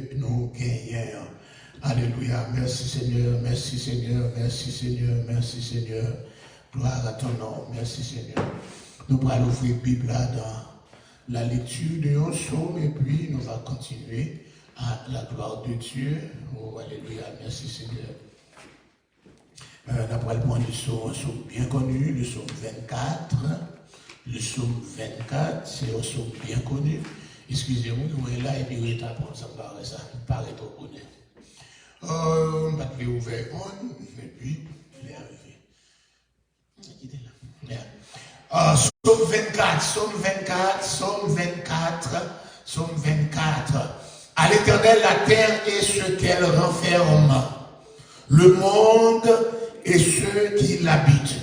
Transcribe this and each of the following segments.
que nous gagnons. Alléluia. Merci Seigneur, merci Seigneur, merci Seigneur, merci Seigneur. Gloire à ton nom, merci Seigneur. Nous allons ouvrir la Bible là dans la lecture de un psaume et puis nous allons continuer à la gloire de Dieu. Oh, alléluia, merci Seigneur. Nous allons prendre le psaume bien connu, le psaume 24. Le psaume 24, c'est un psaume bien connu. Excusez-moi, nous sommes là et puis nous sommes ça me paraît trop connu. On va te ouvrir et puis il est arrivé. Psaume 24, psaume 24, psaume 24, psaume 24. À l'Éternel la terre et ce qu'elle renferme, le monde et ceux qui l'habitent.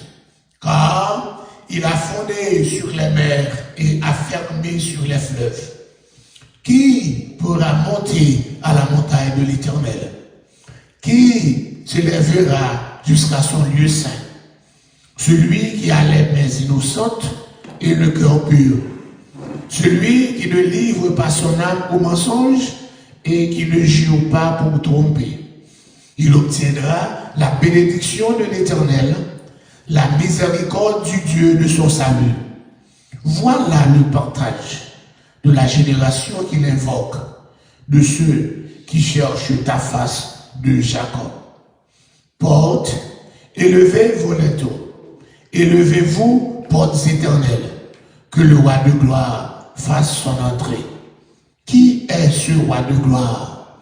Car il a fondé sur les mers et a fermé sur les fleuves. Qui pourra monter à la montagne de l'Éternel? Qui s'élèvera jusqu'à son lieu saint? Celui qui a les mains innocentes et le cœur pur. Celui qui ne livre pas son âme au mensonge et qui ne jure pas pour tromper. Il obtiendra la bénédiction de l'Éternel, la miséricorde du Dieu de son salut. Voilà le partage de la génération qu'il invoque, de ceux qui cherchent ta face de Jacob. Portes, élevez vos linteaux, élevez-vous, portes éternelles, que le roi de gloire fasse son entrée. Qui est ce roi de gloire?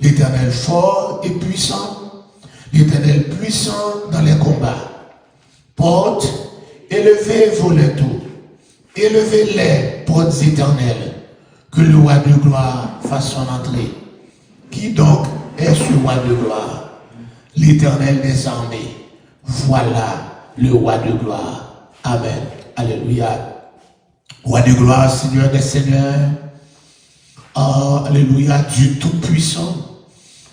L'Éternel fort et puissant, l'Éternel puissant dans les combats. Portes, élevez vos linteaux, élevez-les, portes éternelles, que le roi de gloire fasse son entrée. Qui donc est ce roi de gloire? L'Éternel des armées. Voilà le roi de gloire. Amen. Alléluia. Roi de gloire, Seigneur des seigneurs. Oh, alléluia, Dieu tout-puissant,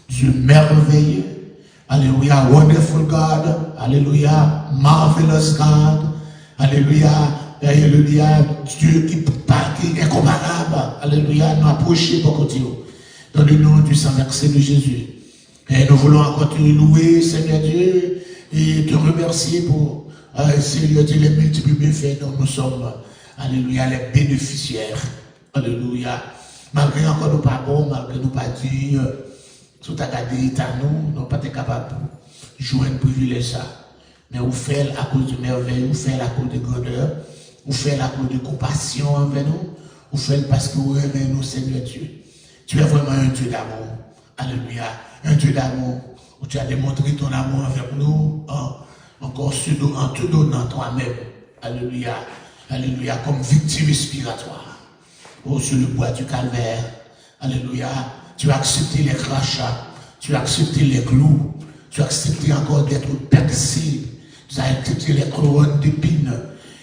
Dieu merveilleux. Alléluia, wonderful God. Alléluia, marvelous God. Alléluia, alléluia, Dieu qui est incomparable. Alléluia, nous approcher pour continuer. Dans le nom du Saint-Merci de Jésus. Et nous voulons encore te louer, Seigneur Dieu, et te remercier pour, Seigneur Dieu, les multiples bienfaits dont nous sommes, alléluia, les bénéficiaires. Alléluia. Malgré encore nous pas bons, malgré nous pas dire, tout à garder à nous, nous pas été capables de jouer un privilège ça. Mais vous faites à cause de merveille, vous faites à cause de grandeur, vous faites à cause de compassion envers nous, vous faites parce que vous aimez nous, Seigneur Dieu. Tu es vraiment un Dieu d'amour. Alléluia. Un Dieu d'amour. Où tu as démontré ton amour envers nous, encore en te donnant toi-même. Alléluia. Alléluia. Comme victime expiratoire. Oh, sur le bois du calvaire. Alléluia. Tu as accepté les crachats. Tu as accepté les clous. Tu as accepté encore d'être percé. Tu as accepté les couronnes d'épines,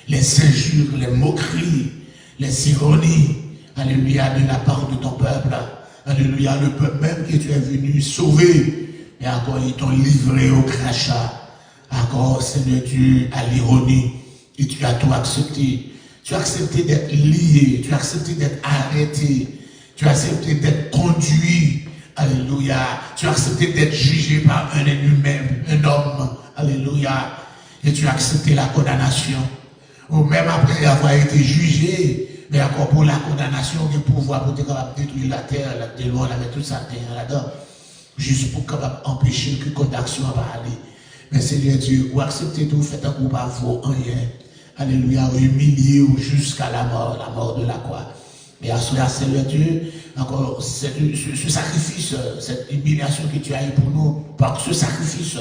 les injures, les moqueries, les ironies. Alléluia, de la part de ton peuple. Alléluia, le peuple même que tu es venu sauver. Et encore, ils t'ont livré au crachat. Encore, Seigneur Dieu, à l'ironie. Et tu as tout accepté. Tu as accepté d'être lié. Tu as accepté d'être arrêté. Tu as accepté d'être conduit. Alléluia. Tu as accepté d'être jugé par un humain, un homme. Alléluia. Et tu as accepté la condamnation. Ou même après avoir été jugé, mais encore pour la condamnation, du pouvoir pour être capable de détruire la terre, la loin, avec toute sa terre là-dedans, juste pour capable empêcher que condamnation va aller. Mais Seigneur Dieu, vous acceptez tout, faites un coup par vous, en rien. Alléluia, humilié jusqu'à la mort de la croix. Mais à cela, Seigneur Dieu, encore ce sacrifice, cette humiliation que tu as eu pour nous, par ce sacrifice,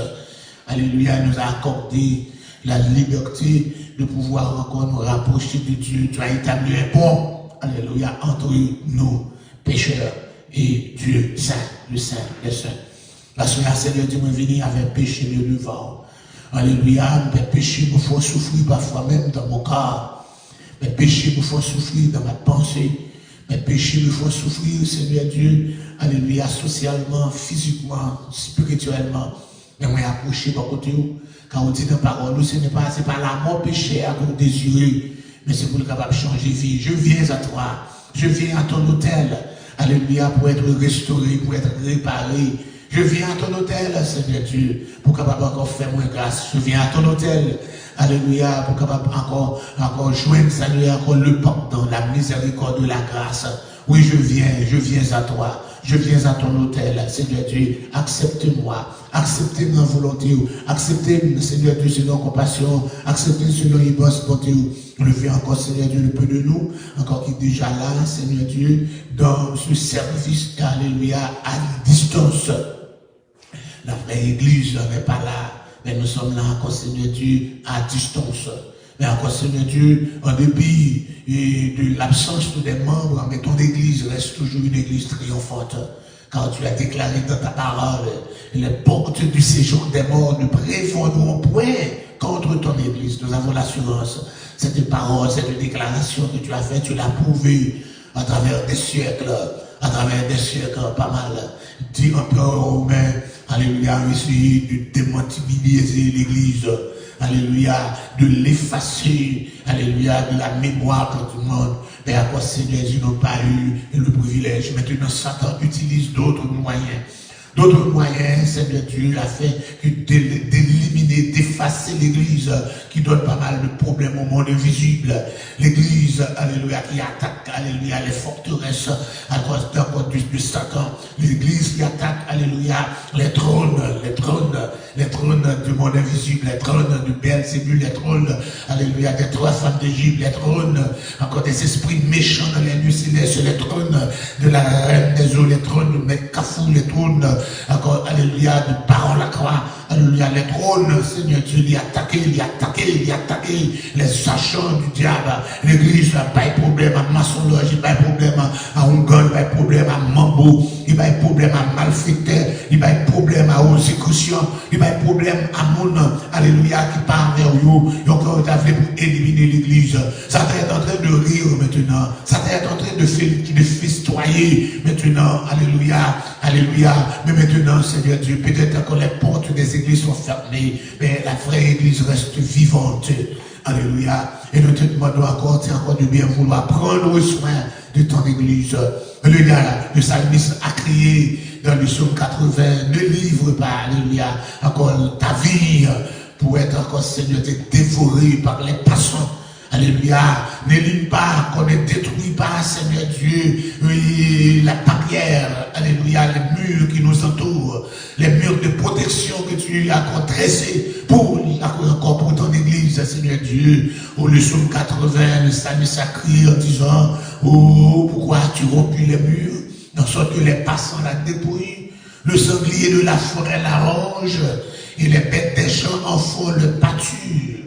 alléluia, nous a accordé la liberté de pouvoir encore nous rapprocher de Dieu. Tu as établi un pont, alléluia, entre nous, pécheurs, et Dieu saint, le saint des saints. Parce que la Seigneur Dieu me venu avec péché le devant. Alléluia, mes péchés me font souffrir parfois même dans mon corps. Mes péchés me font souffrir dans ma pensée. Mes péchés me font souffrir, Seigneur Dieu, alléluia, socialement, physiquement, spirituellement. Mais moi, approcher par côté où, quand on dit dans la parole, ce n'est pas la mort péché à vous désirer, mais c'est pour le capable de changer de vie. Je viens à toi, je viens à ton hôtel, alléluia, pour être restauré, pour être réparé. Je viens à ton hôtel, Seigneur Dieu, pour capable encore faire moins grâce. Je viens à ton hôtel, alléluia, pour capable encore joindre, Seigneur, encore le pardon, la miséricorde de la grâce. Oui, je viens à toi. Je viens à ton hôtel, Seigneur Dieu, accepte-moi, acceptez ma volonté, acceptez, Seigneur Dieu, selon compassion, acceptez selon une bonne bonté. On le fait encore, Seigneur Dieu, le peu de nous, encore qui est déjà là, Seigneur Dieu, dans ce service, alléluia, à distance. La vraie église n'est pas là, mais nous sommes là encore, Seigneur Dieu, à distance. Mais encore, Seigneur Dieu, en dépit de l'absence des membres, mais ton église reste toujours une église triomphante. Car tu as déclaré dans ta parole, les portes du séjour des morts ne prévaudront point contre ton église. Nous avons l'assurance. Cette parole, cette déclaration que tu as faite, tu l'as prouvée à travers des siècles, pas mal. Dis encore aux Romains, alléluia, essayer de démontabiliser l'église. Alléluia, de l'effacer, alléluia, de la mémoire de tout le monde. Mais à quoi Seigneur, ils n'ont pas eu le privilège. Maintenant, Satan utilise d'autres moyens. D'autres moyens, Seigneur Dieu, a fait que d'éliminer, d'effacer l'église qui donne pas mal de problèmes au monde invisible. L'église, alléluia, qui attaque, alléluia, les forteresses à cause de Satan. L'église qui attaque, alléluia, les trônes du monde invisible, les trônes de Belzébul, les trônes, alléluia, des trois femmes d'Égypte, les trônes, encore des esprits méchants dans les nuits célestes, les trônes de la reine des eaux, les trônes de Mekafou, les trônes, encore, alléluia, de Baron la croix, alléluia, les trônes, Seigneur Dieu, il a attaqué les agents du diable. L'église n'a pas de problème à maçonnerie, il n'a pas de problème à Ungon, il n'a pas de problème à Mambo, il n'a pas de problème à malfaiteur, il n'a pas de problème à exécution, il n'a pas de problème à mon, alléluia, qui part vers vous. Donc, on a fait pour éliminer l'église. Ça est en train de rire maintenant. Ça est en train de festoyer maintenant. Alléluia, alléluia. Mais maintenant, Seigneur Dieu, peut-être que les portes des églises sont fermées, mais la vraie église reste vivante. Alléluia. Et nous te demandons encore de bien vouloir prendre soin de ton église. Alléluia. Le psalmiste a crié dans le psaume 80, ne livre pas, alléluia, encore ta vie pour être encore, Seigneur, dévoré par les passions. Alléluia. Ne livre pas, qu'on ne détruit pas, Seigneur Dieu, oui, la barrière, alléluia, les murs qui nous entourent, les murs de protection que tu as dressés pour ton église, Seigneur Dieu. Au le psaume 80, le psalmiste a crié en disant, oh, pourquoi as-tu rompu les murs? Dans sorte que les passants la dépouillent, le sanglier de la forêt la ronge, et les bêtes des champs en font le pâture.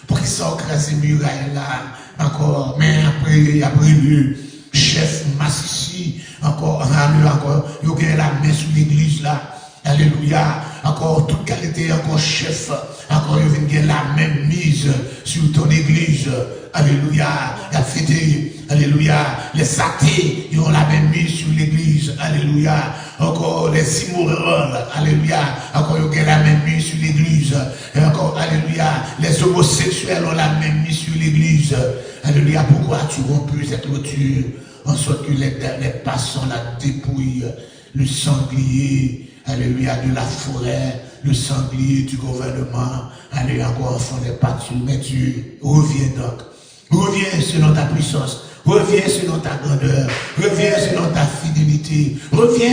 Pour qu'ils soient crasés murailles là, encore, mais après le chef Massissi, encore, il y a la main sur l'église là. Alléluia, encore toute qualité, encore chef, encore il vient la même mise sur ton église. Alléluia, il a fêté, alléluia, les athées, ils ont la même mise sur l'église. Alléluia, encore les immoraux, alléluia, encore ils ont la même mise sur l'église. Et encore, alléluia, les homosexuels ont la même mise sur l'église. Alléluia, pourquoi tu rompus cette clôture en sorte que les passants la dépouillent, le sanglier, alléluia, de la forêt, le sanglier du gouvernement, alléluia, encore enfant des pâtures. Mais Dieu, reviens donc. Reviens selon ta puissance. Reviens selon ta grandeur. Reviens selon ta fidélité. Reviens.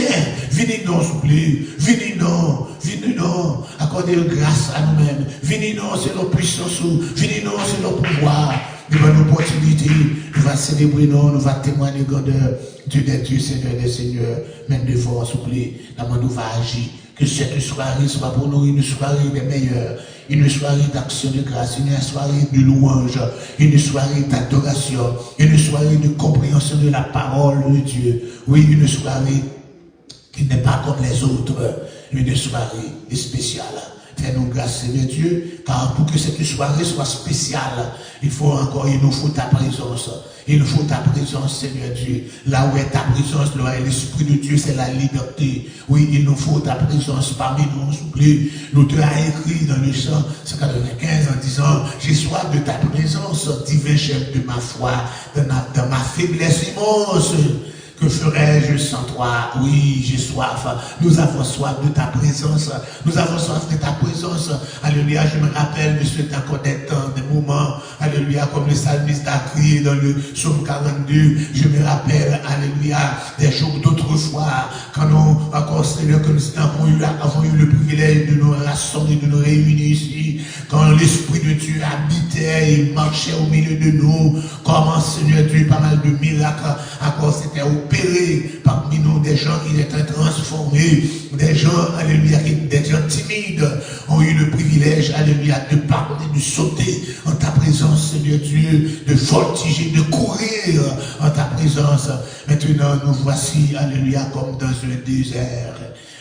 Venez-nous, s'il vous plaît. Venez-nous. Venez-nous. Accordez grâce à nous-mêmes. Venez-nous selon puissance. Venez-nous selon pouvoir. Devant l'opportunité, nous allons célébrer, nous allons témoigner grandeur. Dieu des dieux, Seigneur des seigneurs. Même devant, s'il vous plaît. Nous allons agir. Que cette soirée soit pour nous une soirée des meilleures, une soirée d'action de grâce, une soirée de louange, une soirée d'adoration, une soirée de compréhension de la parole de Dieu. Oui, une soirée qui n'est pas comme les autres, une soirée spéciale. Fais-nous grâce, Seigneur Dieu, car pour que cette soirée soit spéciale, il nous faut ta présence. Il nous faut ta présence, Seigneur Dieu. Là où est ta présence, là où est l'Esprit de Dieu, c'est la liberté. Oui, il nous faut ta présence parmi nous, s'il vous plaît. L'auteur a écrit dans le chant 195 en disant, j'ai soif de ta présence, divin chef de ma foi, dans ma faiblesse immense, Que ferais-je sans toi? Oui, j'ai soif. Nous avons soif de ta présence. Nous avons soif de ta présence. Alléluia, je me rappelle de ce temps qu'on est dans des moments, alléluia, comme le psalmiste a crié dans le psaume 42. Je me rappelle, alléluia, des jours d'autrefois, quand nous, encore Seigneur, que nous avons eu le privilège de nous rassembler, de nous réunir ici, quand l'Esprit de Dieu habitait et marchait au milieu de nous, comment Seigneur Dieu, pas mal de miracles, encore c'était parmi nous des gens qui étaient transformés, des gens, alléluia, des gens timides ont eu le privilège, alléluia, de parler, de sauter en ta présence, Seigneur Dieu, de voltiger, de courir en ta présence. Maintenant, nous voici, alléluia, comme dans un désert.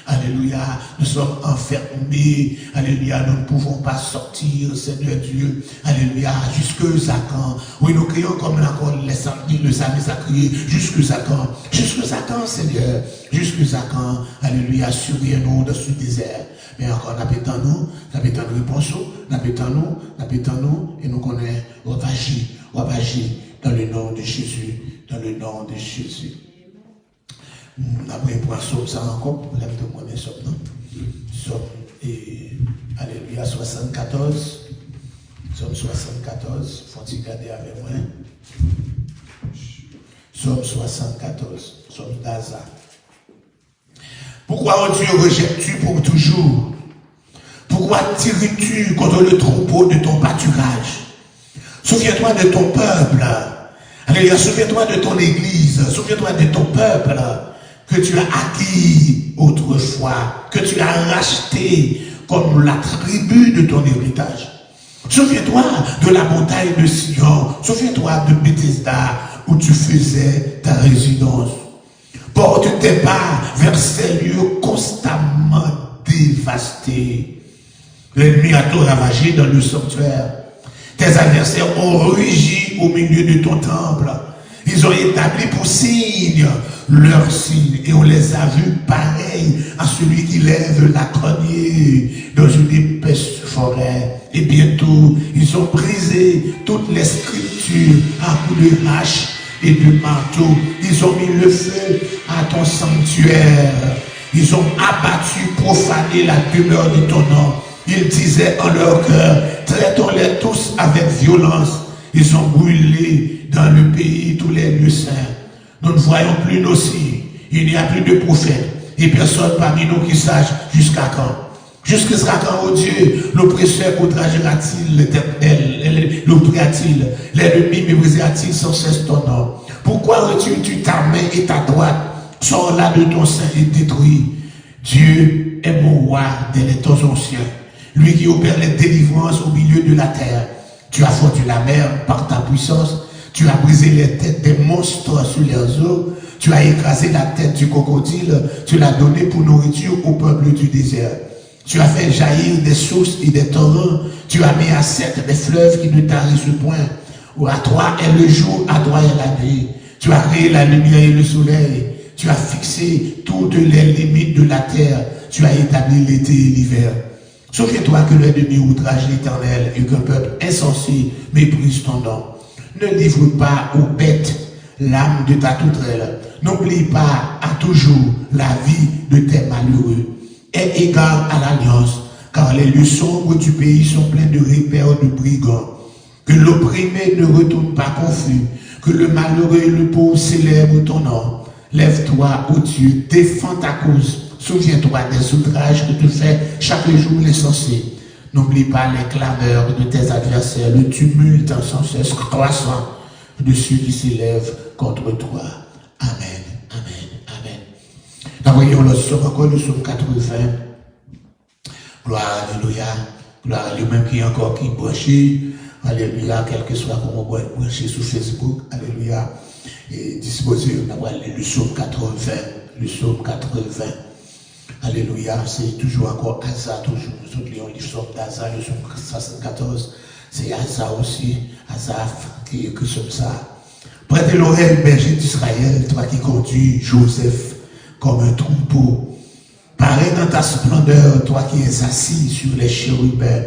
Alléluia, nous sommes enfermés. Alléluia, nous ne pouvons pas sortir, Seigneur Dieu. Alléluia, jusque à quand? Oui, nous crions comme le psalmiste a crié, jusque à quand? Jusque à quand, Seigneur? Jusque à quand? Alléluia, surveillez-nous dans ce désert. Mais encore, n'appétons-nous réponse, n'appétons-nous, et nous connaissons, on va agir dans le nom de Jésus, dans le nom de Jésus. Après, pour un psaume, ça encore, pour l'aime de mon psaume, non? Psaume, alléluia, 74. Psaume 74. Faut-il regarder avec moi? Psaume 74. Psaume d'Asa. Pourquoi, oh Dieu, rejettes-tu pour toujours? Pourquoi tires-tu contre le troupeau de ton pâturage? Souviens-toi de ton peuple. Alléluia, souviens-toi de ton église. Souviens-toi de ton peuple que tu as acquis autrefois, que tu as racheté comme la tribu de ton héritage. Souviens-toi de la montagne de Sion, souviens-toi de Bethesda où tu faisais ta résidence. Porte tes pas vers ces lieux constamment dévastés. L'ennemi a tout ravagé dans le sanctuaire. Tes adversaires ont rugi au milieu de ton temple. Ils ont établi pour signe leur signe et on les a vus pareils à celui qui lève la cognée dans une épaisse forêt. Et bientôt, ils ont brisé toutes les scriptures à coups de hache et de marteau. Ils ont mis le feu à ton sanctuaire. Ils ont abattu, profané la demeure de ton nom. Ils disaient en leur cœur, traitons-les tous avec violence. Ils ont brûlé dans le pays tous les lieux saints. Nous ne voyons plus nos signes. Il n'y a plus de prophètes. Et personne parmi nous qui sache jusqu'à quand. Jusqu'à quand, oh Dieu, l'oppresseur outragera-t-il l'éternel, l'oppressera-t-il, l'ennemi méprisera-t-il sans cesse ton nom? Pourquoi retires-tu ta main et ta droite? Sors là de ton sein et détruis. Dieu est mon roi des temps anciens. Lui qui opère les délivrances au milieu de la terre. Tu as fendu la mer par ta puissance. Tu as brisé les têtes des monstres sur les eaux. Tu as écrasé la tête du crocodile. Tu l'as donné pour nourriture au peuple du désert. Tu as fait jaillir des sources et des torrents. Tu as mis à sec des fleuves qui ne tarissent point. À toi est le jour, à toi est la nuit. Tu as créé la lumière et le soleil. Tu as fixé toutes les limites de la terre. Tu as établi l'été et l'hiver. Souviens-toi que l'ennemi outrage l'Éternel et qu'un peuple insensé méprise ton nom. Ne livre pas aux bêtes l'âme de ta toutrelle. N'oublie pas à toujours la vie de tes malheureux. Aie égard à l'alliance, car les lieux sombres du pays sont pleins de repères de brigands. Que l'opprimé ne retourne pas confus, que le malheureux et le pauvre célèbrent ton nom. Lève-toi, ô Dieu, défends ta cause. Souviens-toi des outrages que te fait chaque jour l'insensé. N'oublie pas les clameurs de tes adversaires, le tumulte sans cesse croissant de ceux qui s'élèvent contre toi. Amen, amen, amen. Nous voyons le psaume encore, le psaume 80. Gloire, alléluia. Gloire à lui-même qui est encore qui branché. Alléluia, quel que soit comment on branché sur Facebook. Alléluia. Et disposé, on va aller le psaume 80. Le psaume 80. Alléluia, c'est toujours encore Asa, toujours. Nous oublions le psaume d'Asa, le psaume 74. C'est Asa aussi, Asaph qui écrit comme ça. Prêtez l'oreille, berger d'Israël, toi qui conduis Joseph comme un troupeau. Parais dans ta splendeur, toi qui es assis sur les chérubins.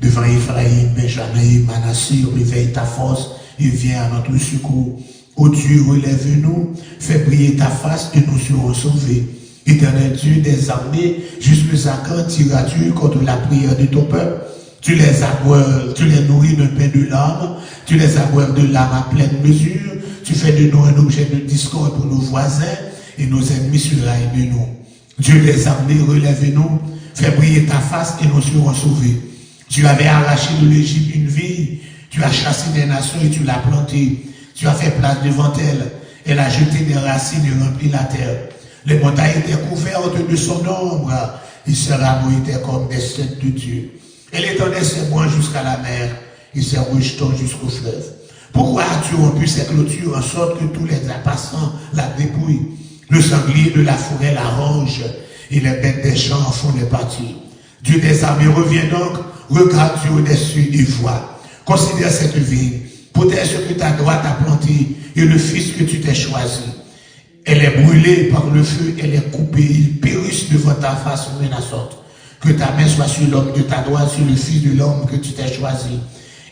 Devant Ephraïm, Benjamin et Manassé, réveille ta force et viens à notre secours. Ô Dieu, relève-nous, fais briller ta face et nous serons sauvés. Éternel Dieu des armées, jusqu'à quand tiras-tu contre la prière de ton peuple? Tu les aboires, tu les nourris d'un pain de larmes, tu les aboires de larmes à pleine mesure, tu fais de nous un objet de discorde pour nos voisins et nos ennemis s'éloignent de nous. Dieu des armées, relève-nous, fais briller ta face et nous serons sauvés. Tu avais arraché de l'Égypte une ville, tu as chassé des nations et tu l'as plantée. Tu as fait place devant elle, elle a jeté des racines et rempli la terre. Les montagnes étaient couvertes de son ombre, et ses rameaux étaient comme des cèdres de Dieu. Elle étendait ses branches jusqu'à la mer, et ses rejetons jusqu'au fleuve. Pourquoi as-tu rompu ces clôtures en sorte que tous les passants la dépouillent? Le sanglier de la forêt la ronge, et les bêtes des champs en font des parties. Dieu des armées revient donc, regarde Dieu au-dessus et vois. Considère cette ville, protège ce que ta droite a planté, et le fils que tu t'es choisi. Elle est brûlée par le feu, elle est coupée, ils périssent devant ta face menaçante. Que ta main soit sur l'homme de ta droite, sur le fils de l'homme que tu t'es choisi.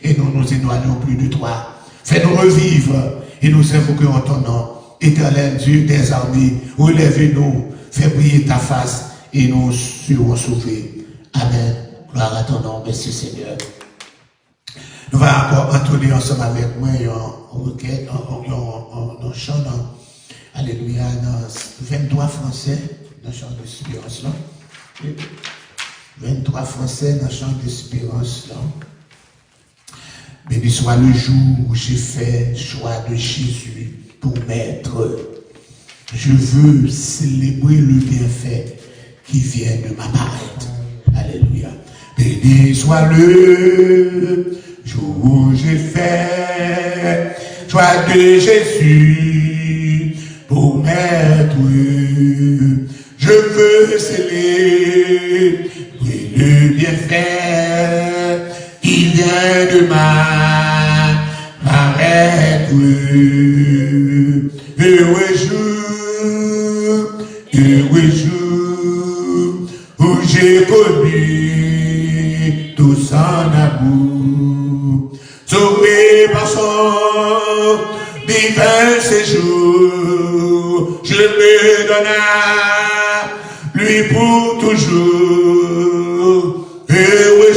Et nous nous éloignons plus de toi. Fais-nous revivre et nous invoquons ton nom. Éternel Dieu des armées, relève-nous, fais briller ta face et nous serons sauvés. Amen. Gloire à ton nom. Merci Seigneur. Nous allons encore entonner ensemble avec moi en requête, en chant. Alléluia, dans 23 français, dans le chant d'espérance là. 23 français dans le chant d'espérance là. Béni soit le jour où j'ai fait choix de Jésus pour maître. Je veux célébrer le bienfait qui vient de m'apparaître. Alléluia. Béni soit le jour où j'ai fait choix de Jésus pour maître. Je veux célébrer le bienfait qui vient de m'apparaître. Heureux jour où j'ai connu tout son amour, sauvé par son divin séjour, je me donne à lui pour toujours. Heureux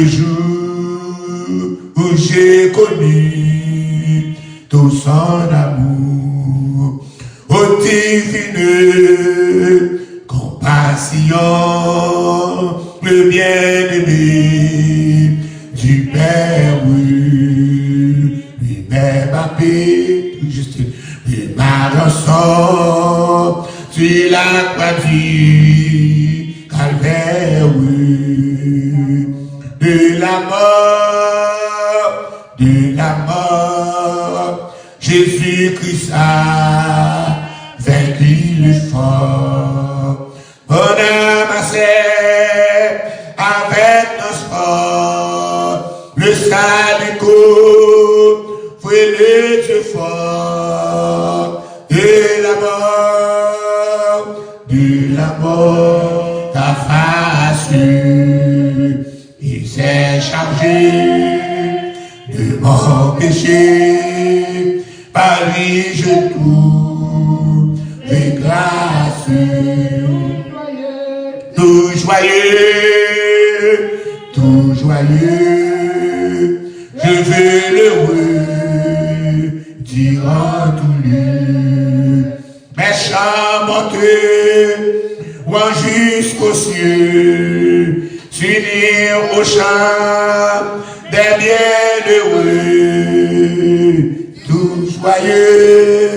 jour où j'ai connu tout son amour, ô divine compassion, le bien-aimé du Père, lui-même a payé ma rançon sur la croix du calvaire, de la mort, Jésus-Christ a vaincu le fort. On a massé avec nos sports, le salut court, le Dieu fort, de la mort, ta face, il s'est chargé de mon péché, par lui je trouve grâce, tout joyeux, je veux l'heureux dire en tout lieu, mes chants montés, loin jusqu'aux cieux, s'unir au chant des bienheureux, tout joyeux,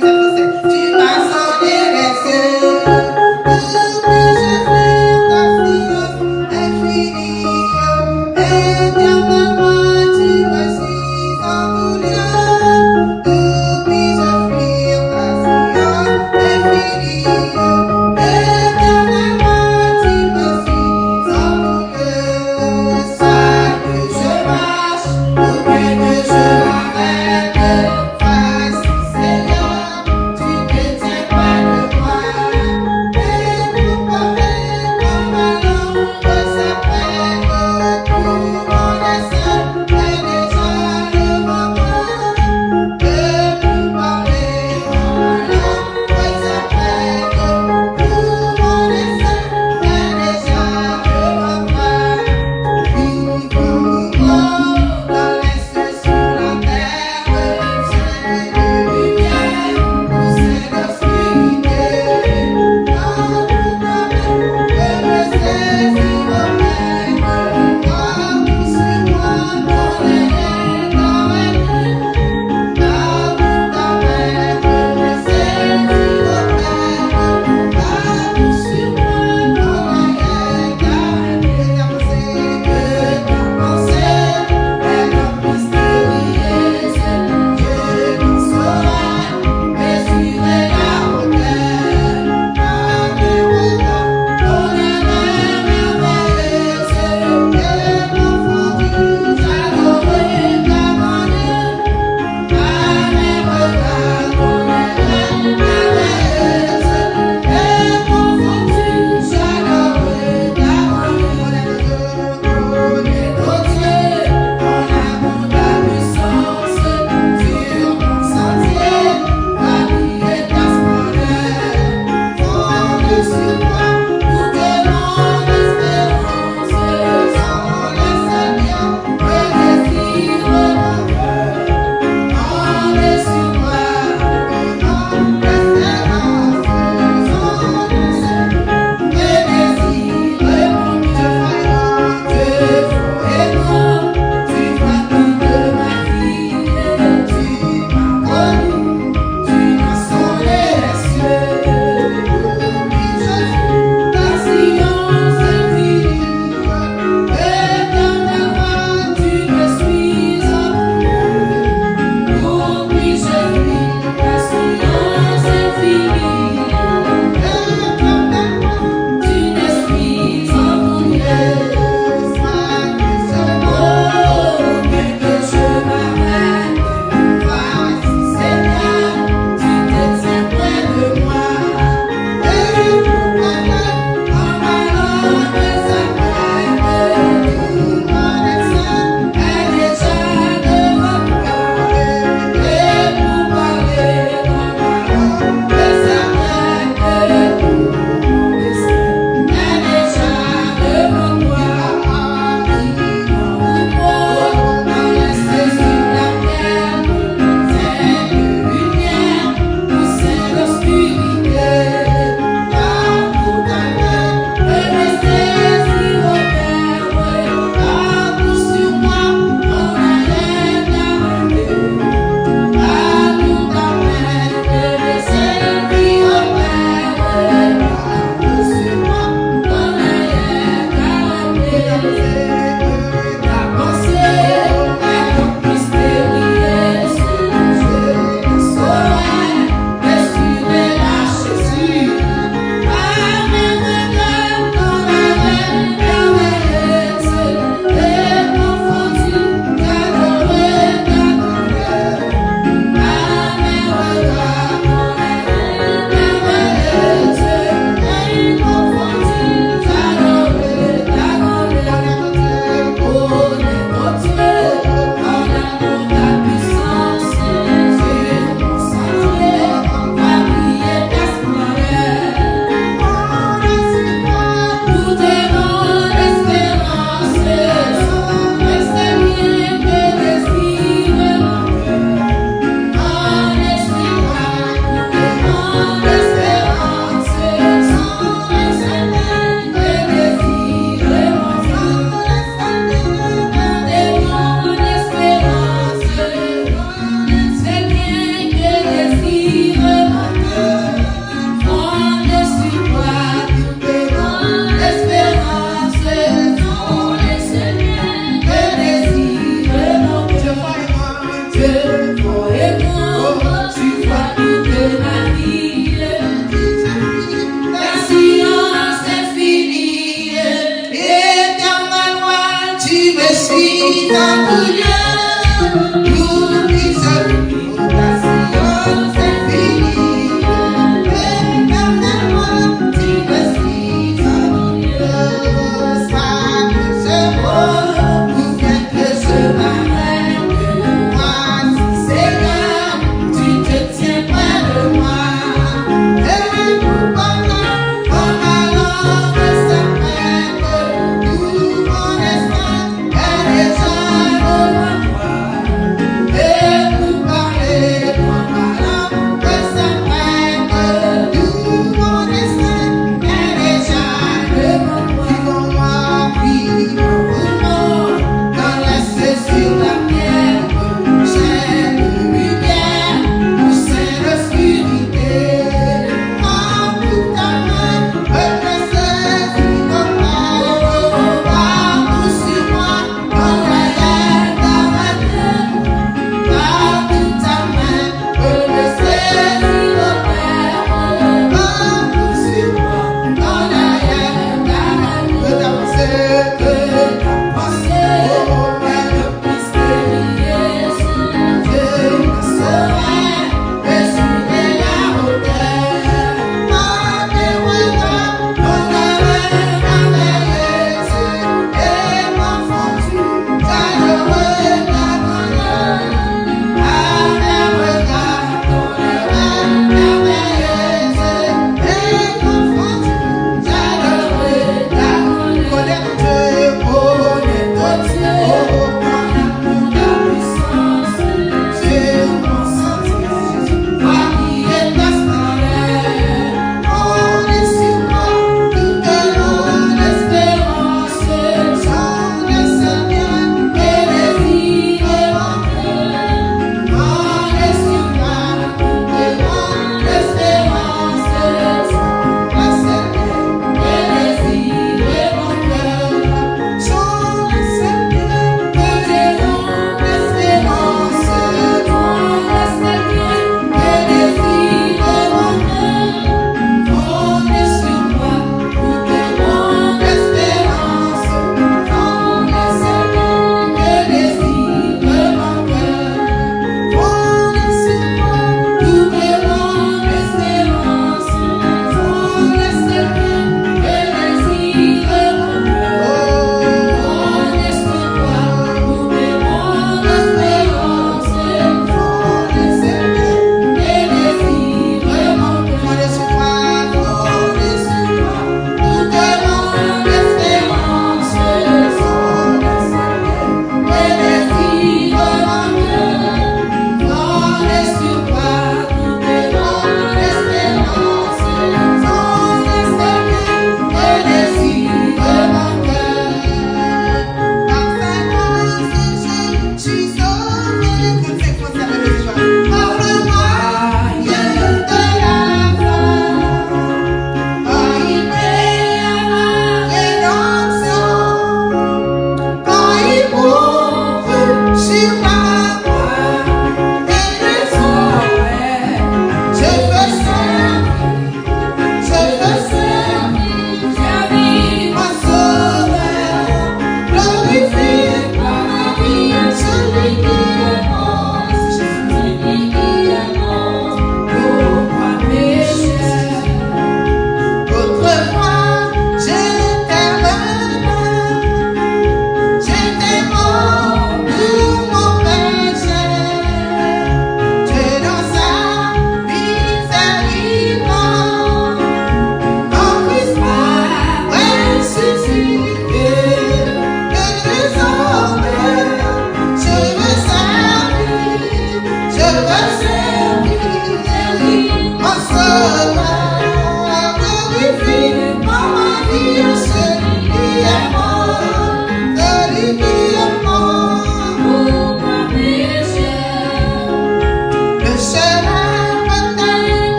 Que je m'arrête face, Seigneur.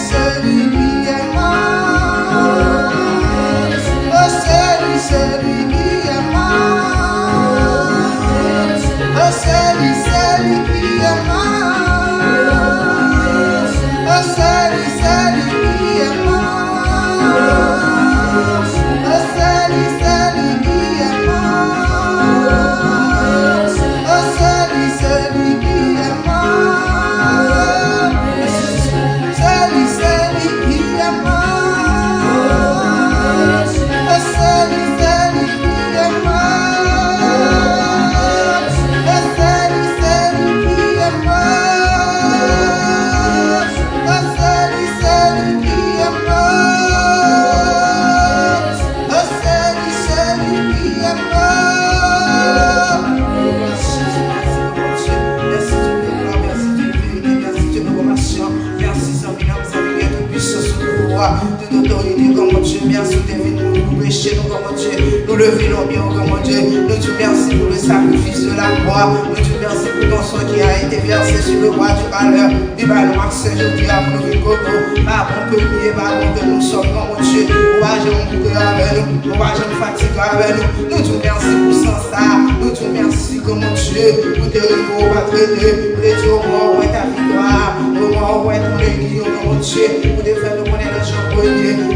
celui qui est mort. Oh, celui qui est mort. Oh, celui qui est mort. Oh, celui qui est mort. Oh, celui qui est mort. Oh, celui qui est mort. Celui qui est mort. Oh, celui qui est mort. Oh, celui qui est mort. Oh, celui qui est mort. Oh, celui qui est mort. Merci Dieu de compassion. Merci Seigneur, de puissance de pouvoir, de autorité, comme Dieu. Merci de venir nous prêcher, nous, comme Dieu. Nous lever nos biens, comme Dieu. Nous te merci pour le sacrifice de la croix. Nous te merci pour ton sang qui a été versé sur le bois du malheur. Et par le Max Saint-Jean, pour nous vivre comme nous. Par bon que nous et par bon que nous sommes, comme Dieu. Courage, on boucle avec nous. Courage, on fatigue avec nous. Nous te merci pour ça. Nous te merci, comme Dieu. Pour te rivaux, pas traiter. Pour les jours où est ta victoire. Au moment où est ton aiguille, comme Dieu. Pour te faire nous connaître le champion.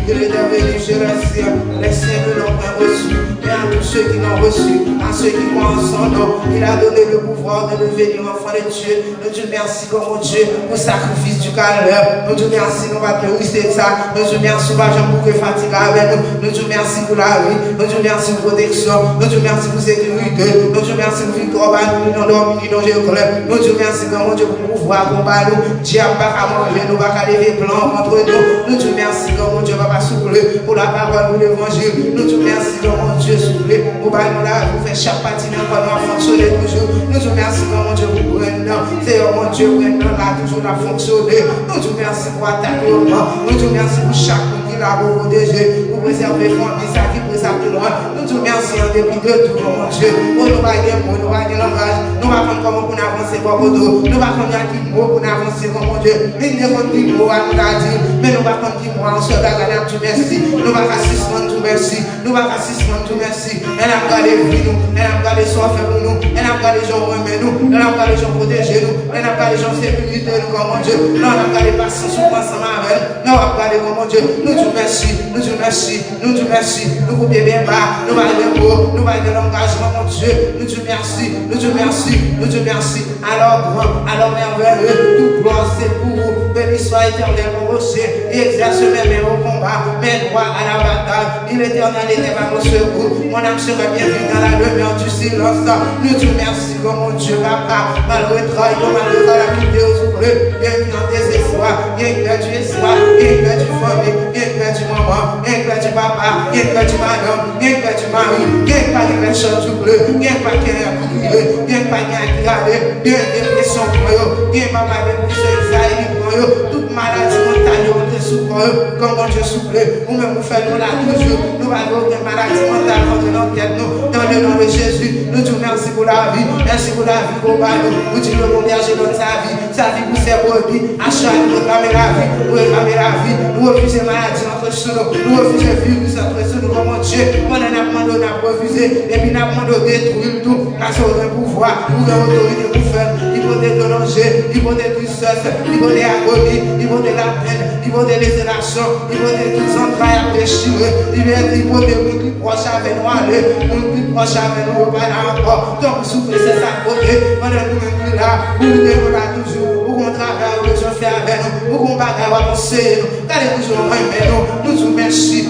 Que les devenu, je le sais. Les saints ne l'ont pas reçu. Et à tous ceux qui l'ont reçu, à ceux qui croient en son nom, il a donné le pouvoir de devenir enfant de Dieu. Nous te merci, comme Dieu, pour le sacrifice du calvaire. Nous te merci, nous va te risser ça. Nous te merci, nous va jamais fatiguer avec nous. Nous te merci pour la vie. Nous te merci pour la protection. Nous te merci pour la sécurité. Nous te merci pour la victoire. Nous te dormi, nous te colère. Nous te merci, comme Dieu, pour pouvoir combattre nous. Dieu n'a pas qu'à manger, nous va qu'à lever plan contre nous. Nous te merci, comme Dieu, va pas souffler pour la parole, pour l'évangile. Nous te merci, comme Dieu, souffler pour nous là, pour faire chaque partie d'un corps, nous fonctionner toujours. Nous te merci, comme Dieu, pour maintenant. C'est mon Dieu, maintenant là, toujours là fonctionner. Nous te merci pour attaquer au moment. Nous te merci pour chaque monde qui l'a protégé, pour préserver famille, ça qui préserve tout le monde. Nous te merci en dépit de tout, mon Dieu. Pour nous pas des mots, nous pas des langages. Nous pas comme comment pour avancer pour nous. Nous pas comme qui mot pour avancer comme mon Dieu. Il n'est pas qui mot à nous dire, mais nous pas comme qui mot en se regarder tout merci. Nous pas qu'assistement tout merci. Nous pas qu'assistement tout merci. Elle a gardé vie nous, elle a gardé soif pour nous, elle a gardé gens remet nous, elle a gardé gens protéger nous, elle a gardé gens sécurité nous comme mon Dieu. Nous a gardé patience pour ensemble avec elle. Nous a gardé comme mon Dieu. Nous te merci, nous te merci, nous te merci. Nous couper bien bas, nous va de mots, nous va de l'engagement mon Dieu. Nous te merci, nous te merci, nous te merci. Alors grand, alors merveilleux, tout gloire c'est pour vous. Béni soit éternel mon rocher, et exerce mes mains au combat, mes droits à la bataille. Il éternel était par mon secours. Mon âme serait bienvenue dans la demeure du silence. Nous te merci comme mon Dieu, papa. Malgré le travail, malgré la quitté au souffle, bienvenue dans tes espoirs. Bien perdu espoir, bien perdu famille, bien perdu maman, bien perdu papa, bien perdu madame, bien perdu mari, bien pas de personne souffle, bien pas de crier, bien pas de regarder, bien dépression pour eux, bien pas de anxiété pour eux, toute maladie mentale, on te souffre, comme on te souffle, ou même vous faites nous là toujours, nous allons des maladies mentales contre notre tête, nous, dans le nom de Jésus, nous te merci pour la vie, merci pour la vie qu'on va nous, vous dites le bon berger dans sa vie pour ses brebis, à chaque nous réclamer la vie, nous réclamer la vie, nous refuser maladie entre sous nous, nous refuser virus entre sous nous, comme Dieu, on a demandé, on a refusé, et puis on a demandé de détruire tout, parce qu'on a un pouvoir, ou une autorité pour faire, il faut des danger, il faut des tristesses, il faut des agonies, il faut de la peine, il faut des désélations, il faut des tous entrailles à déchirer, il faut des gens qui proches avec nous aller, nous qui proches avec nous, pas là encore, donc vous souffrez, c'est ça côté, on est nous-mêmes là, vous devez là toujours, pour qu'on travaille, vous devez faire avec nous, pour qu'on bagaille, on va conseiller nous, allez toujours aimer nous, nous te merci,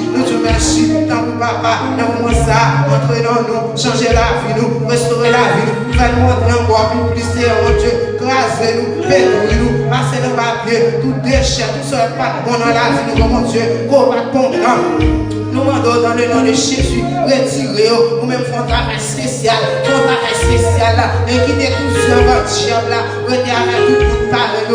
tant que papa, dans le moment ça, entrez dans nous, changer la vie nous, restaurer la vie nous, faire nous entrer encore plus mon Dieu, craser nous, pétrir nous, passer nos papiers, tout déchet, tout ça, pas bon dans la vie nous, mon Dieu, qu'on va comprendre. Nous demandons dans le nom de Jésus, retirez-vous, ou même font un travail spécial là, et quittez tout ce diable là, rester avec tout le monde pareil,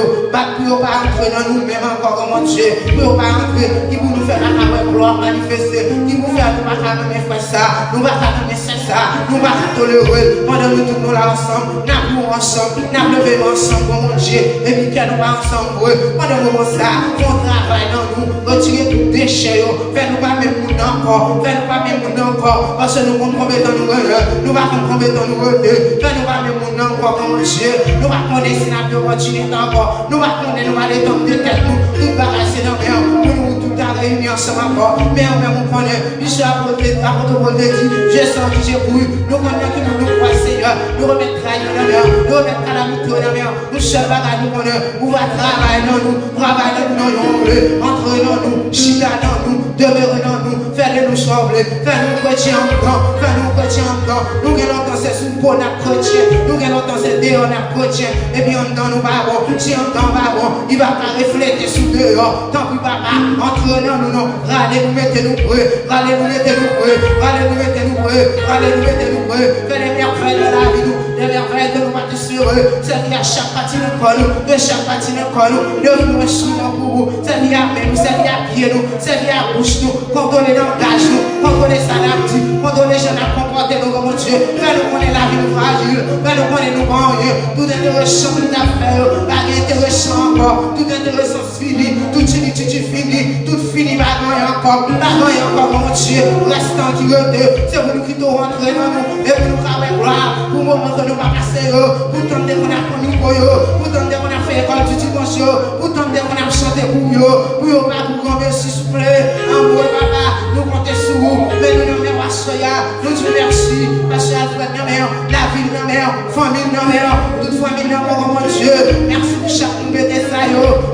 pour pas entrer dans nous-mêmes encore, mon Dieu, pour pas entrer, qui pour nous faire la gloire manifester, qui pour faire nous pas faire ça, nous pas faire ça, nous pas tolérer, pendant nous tournons là ensemble, nous ensemble, nous levons ensemble, mon Dieu, et puis que nous pas ensemble, pendant nous ça, on travaille dans nous, retirer tout déchet, faire nous pas même monde encore, faire nous pas même monde encore, parce que nous comprenons dans nous, nous pas comprendre dans nous, faire nous pas même monde encore, mon Dieu, nous pas connaître si nous continuer encore, nous pas connaître, nous pas les tomber de tête, nous pas rester dans le nous tout à réunir ensemble encore, mais on connaît, Bishop à côté de je sens que j'ai voulu, nous connaissons que nous croyons, Seigneur, nous remettons la mer, nous remettons la calamité dans la mer, nous sommes là, nous connaissons, nous va travailler dans nous, travailler dans nous, entrer dans nous, chita dans nous, demeurer dans nous, faire-nous sembler, faire-nous chrétiens en temps, faire-nous chrétiens en temps, nous gagnons longtemps c'est sous peau n'a chrétien, nous gagnons longtemps c'est dehors n'a chrétien, et puis en temps nous va bon, si en temps va bon, il va pas refléter sous dehors, tant pis papa, entrer dans nous, non, râlez nous mettez-nous prêts, râlez nous mettez-nous prêts, râlez nous mettez-nous prêts, râlez nous mettez-nous prêts, fais les merveilles de la vie nous, les merveilles de nous bâtisseurs, c'est qui à chaque partie de nous, de chaque partie de nous, de nous instruments pour vous, c'est qui à main nous, c'est qui à pied nous, c'est qui à bouche nous, contrôler langage nous, contrôler ça d'habitude, contrôler les gens à comporter nous comme Dieu, fais-nous connaître la vie nous fragile, fais-nous connaître nous gagner, tout intéressant nous d'affaires, pas intéressant encore, tout intéressant fini, tout fini, tout fini, pas gagner encore, mon Dieu, restant qui rete, c'est pour nous qui t'ont rentré dans nous, et pour nous faire gloire, pour le moment que nous pas passer, pour tenter qu'on a connu pour eux, pour tenter qu'on a fait école du dimanche, pour tenter qu'on a chanté pour eux pas pour qu'on merci s'il vous plaît, en vous papa, nous comptons sur vous, mais nous nous mettons à soya, nous disons merci, parce que la vie de la mère, famille de la mère, toute famille de la mère, mon Dieu, merci pour chaque monde de ça,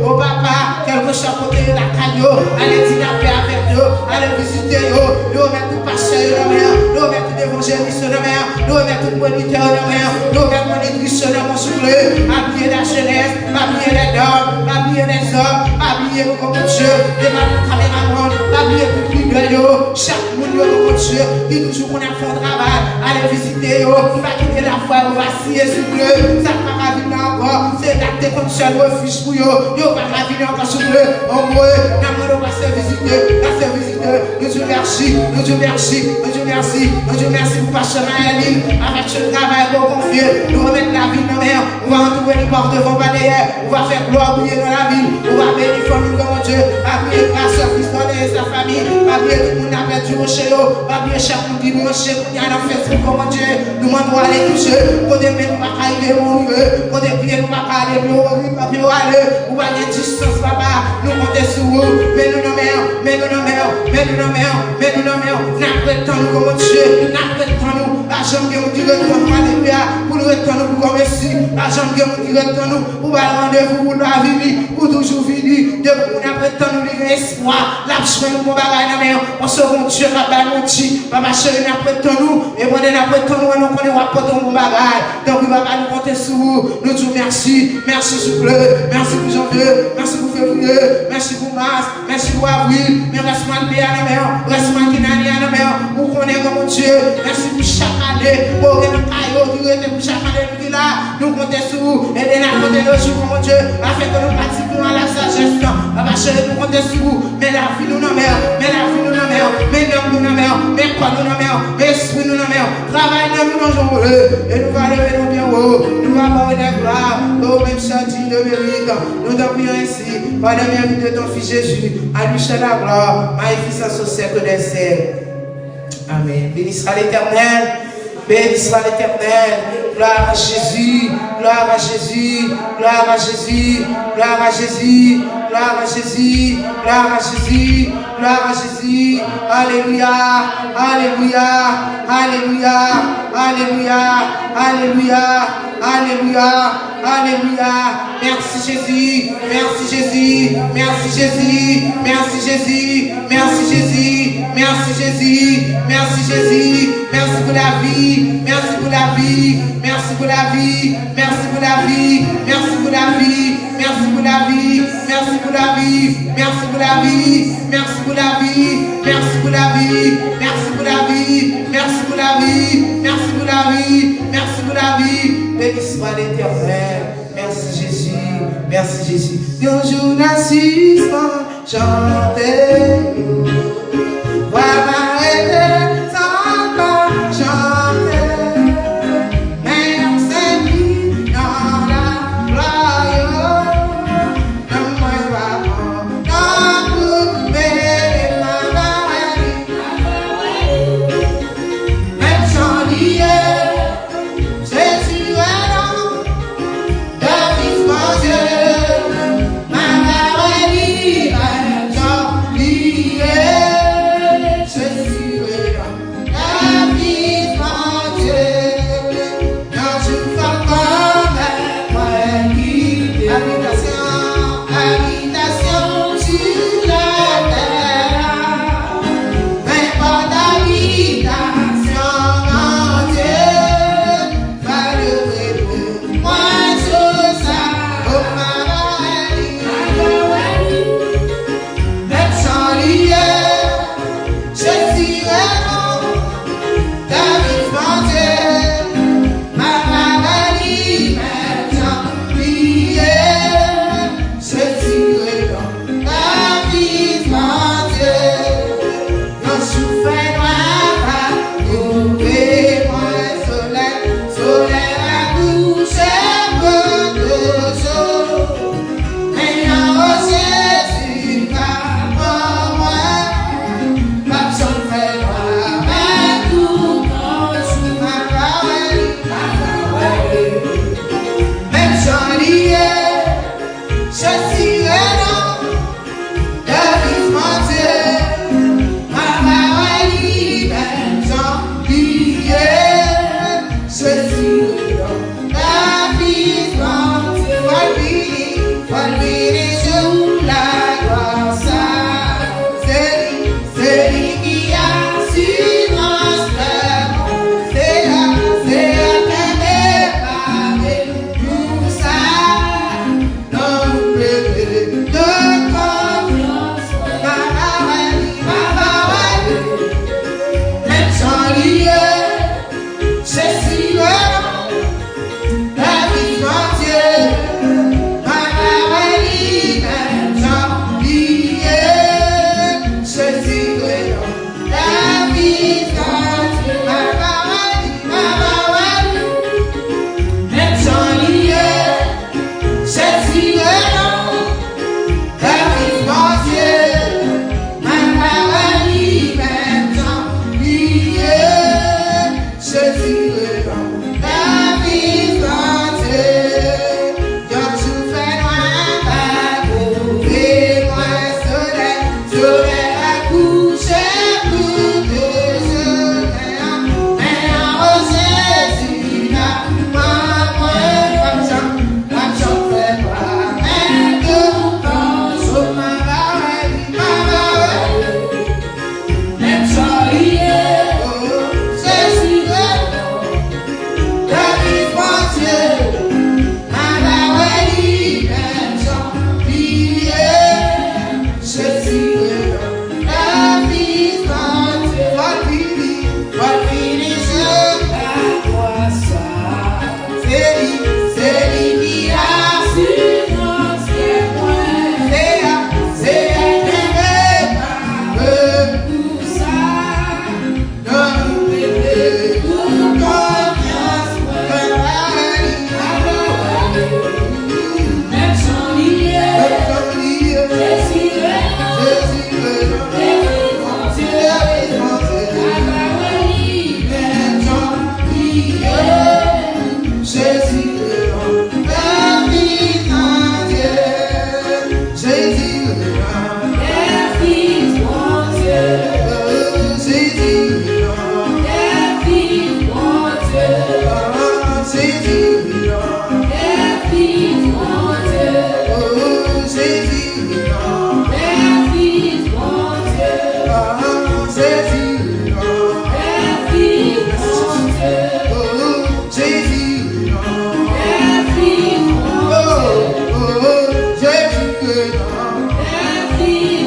oh papa, quelque chose côté la caillou, allez dire la paix avec eux, allez visiter eux, nous mettons tout pasteur de la mère, nous mettons tout évangéliste de la mère, nous mettons tout moniteur de la mère, nous mettons monitrice de mon souffle, habiller la jeunesse, habiller les dames, habiller les hommes, habiller comme Dieu, et ma caméraman, habiller tout le monde, chaque monde comme Dieu, qui toujours qu'on a fait un travail, allez visiter eux, pas quitter la foi, on va scier souffle, ça ne va pas venir encore, c'est d'acter comme seul refuge pour eux, yo pas venir encore souffle, en moi, nous va se visiter, nous Dieu merci, nous Dieu merci, nous Dieu merci, nous Dieu merci pour passer Maëlie, avec ce travail pour confier, nous remettre la vie dans la mer, on va entourer les portes devant Balayère, on va faire gloire briller dans la ville, on va bénir famille comme Dieu, appuyer grâce à Christ et sa famille, appuyer tout le monde a perdu au chez eux, appuyer chaque monde qui nous chez nous, il y a dans Facebook comme Dieu, nous demandons à aller toucher, côté mais nous pas aller mourir, côté pied nous pas aller plus haut, pas plus aller, ou pas de distance papa, nous comptons sur vous, mais nous nos mères, mais nous nos mères, mais nous nos mères, mais nous nos mères, n'apprétons nous comme Dieu, n'apprétons nous, la jambe qui nous dit retourne alléluia, pour nous retourner pour comme ici, la jambe qui nous dit retourne nous, pour aller rendez-vous pour la vie, pour toujours finir, de pour nous apprêtons nous livrer espoir, la chemin nous pour bagaille la mer, on se rend Dieu la balle nous dit, papa chéri n'apprétons nous, et pendant n'apprétons nous, nous connaissons pas pour ton bagaille, donc papa nous compter sur vous, nous disons merci, merci s'il vous plaît, merci pour janvier, merci pour février, merci pour mars, merci pour avril, mais reste-moi le pays à la mer, reste-moi qui n'a rien à la mer, vous connaissez comme Dieu, merci pour chaque année, pour que nous caillons, pour chaque année qui est là, nous comptons sur vous, aidez la côté de Dieu comme Dieu, afin que nous participons à la sagesse, papa chéri nous comptons sur vous, mais la vie nous n'a mer, mais la vie nous n'a mer, mais l'homme nous n'a mer, mais quoi nous n'a mer, mais esprit nous n'a mer, travail nous n'a jamais, et nous allons lever nos bien haut, nous allons avoir des gloires, au même châtiment de mérite, nous t'en prions ainsi, par la mérite de ton fils Jésus, à lui seul la gloire, magnificence au siècle des siècles. Amen. Béni sera l'Éternel, béni sera l'Éternel, gloire à Jésus, gloire à Jésus, gloire à Jésus, gloire à Jésus, gloire à Jésus, gloire à Jésus, gloire à Jésus, alléluia, alléluia, alléluia, alléluia, alléluia, alléluia, alléluia, merci Jésus, merci Jésus, merci Jésus, merci Jésus, merci Jésus, merci Jésus, merci Jésus, merci pour la vie, merci pour la vie, merci pour la vie, merci pour la vie, merci pour la vie, merci pour la vie, merci pour la vie, merci pour la vie, merci pour la vie, merci pour la vie, merci pour la vie, merci pour la vie, merci pour la vie, merci pour la vie, béni soit l'Éternel, merci. merci Jésus, merci Jésus. Un jour d'assistant, chanter. Voilà, et sans pas chanter. Mais on s'est mis dans la gloire. Non, moi, vraiment, non, pour m'aider, même sans lier, Jésus est là, David, mon Dieu, ma maladie, même sans lier, Jésus est là, David, mon Dieu, quand tu vas comme moi, habitation sur la terre, mais pas d'habitation, mon Dieu, va le moi sur ça, oh ma maladie, même sans lier, Jésus est là, David, mon Dieu, ma maladie, même sans lier, Jésus est là, David, mon Dieu, quand souffle noir, coupez moi soleil à coucher peu de jour. Maintenant Jésus va pour moi, ma souffle noir, ma coupe sous ma parole, même sans lier, Jésus est là, David, mon Dieu, ma maladie, même sans lier, Jésus est là, David, mon Dieu, va lui sur la gloire, ça, c'est lui qui assurance le monde, c'est la préparé pour ça, non, de confiance, ma maladie, même sans lier, Jésus est là, David, mon Dieu, ma maladie, même sans lier, Jésus est là, David, mon Dieu, ma maladie, même sans lier, Jésus est là, David, mon Dieu, ma maladie, même sans lier, Jésus est là, David, mon Dieu, quand tu fais loin, va couper moi soleil à coucher pour deux jours, mais en Jésus là, moi, comme ça fait moi, mais tout pense sur ma maladie, même sans lier, Jésus est là, David, mon Dieu, ma maladie, même sans lier, Jésus est là, David, mon Dieu, va finir sur la croix, ça, c'est lui qui assurance les points, c'est préparé pour ça, non, bébé, pour confiance, même sans lier, Jésus est là, David, mon Dieu, ma maladie, même sans lier, Jésus est là, David, mon Dieu, Jésus est là, David, mon Dieu, Jésus est là, David, mon Dieu, Jésus est là, David, mon Dieu, Jésus est là, David, mon Dieu, Jésus est là, David, mon Dieu, Jésus est là, David, mon Dieu, Jésus est là, David,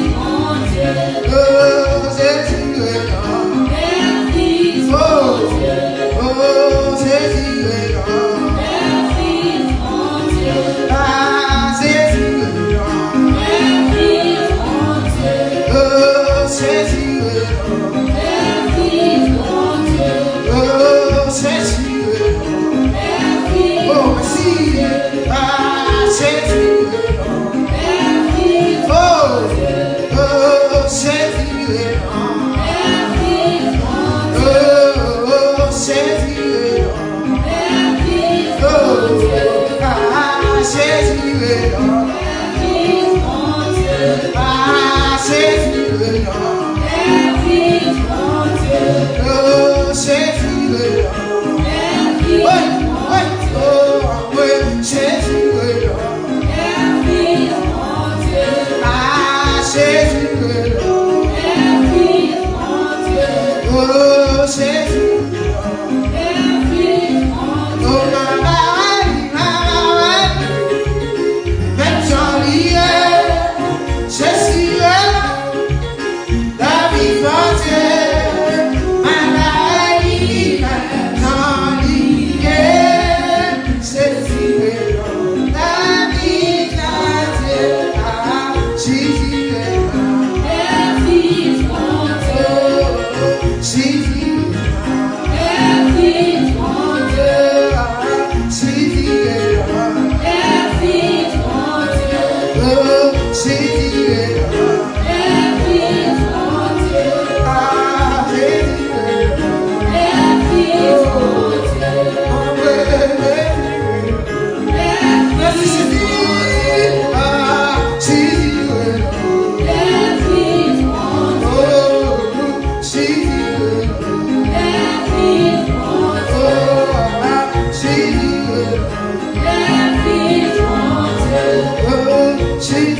She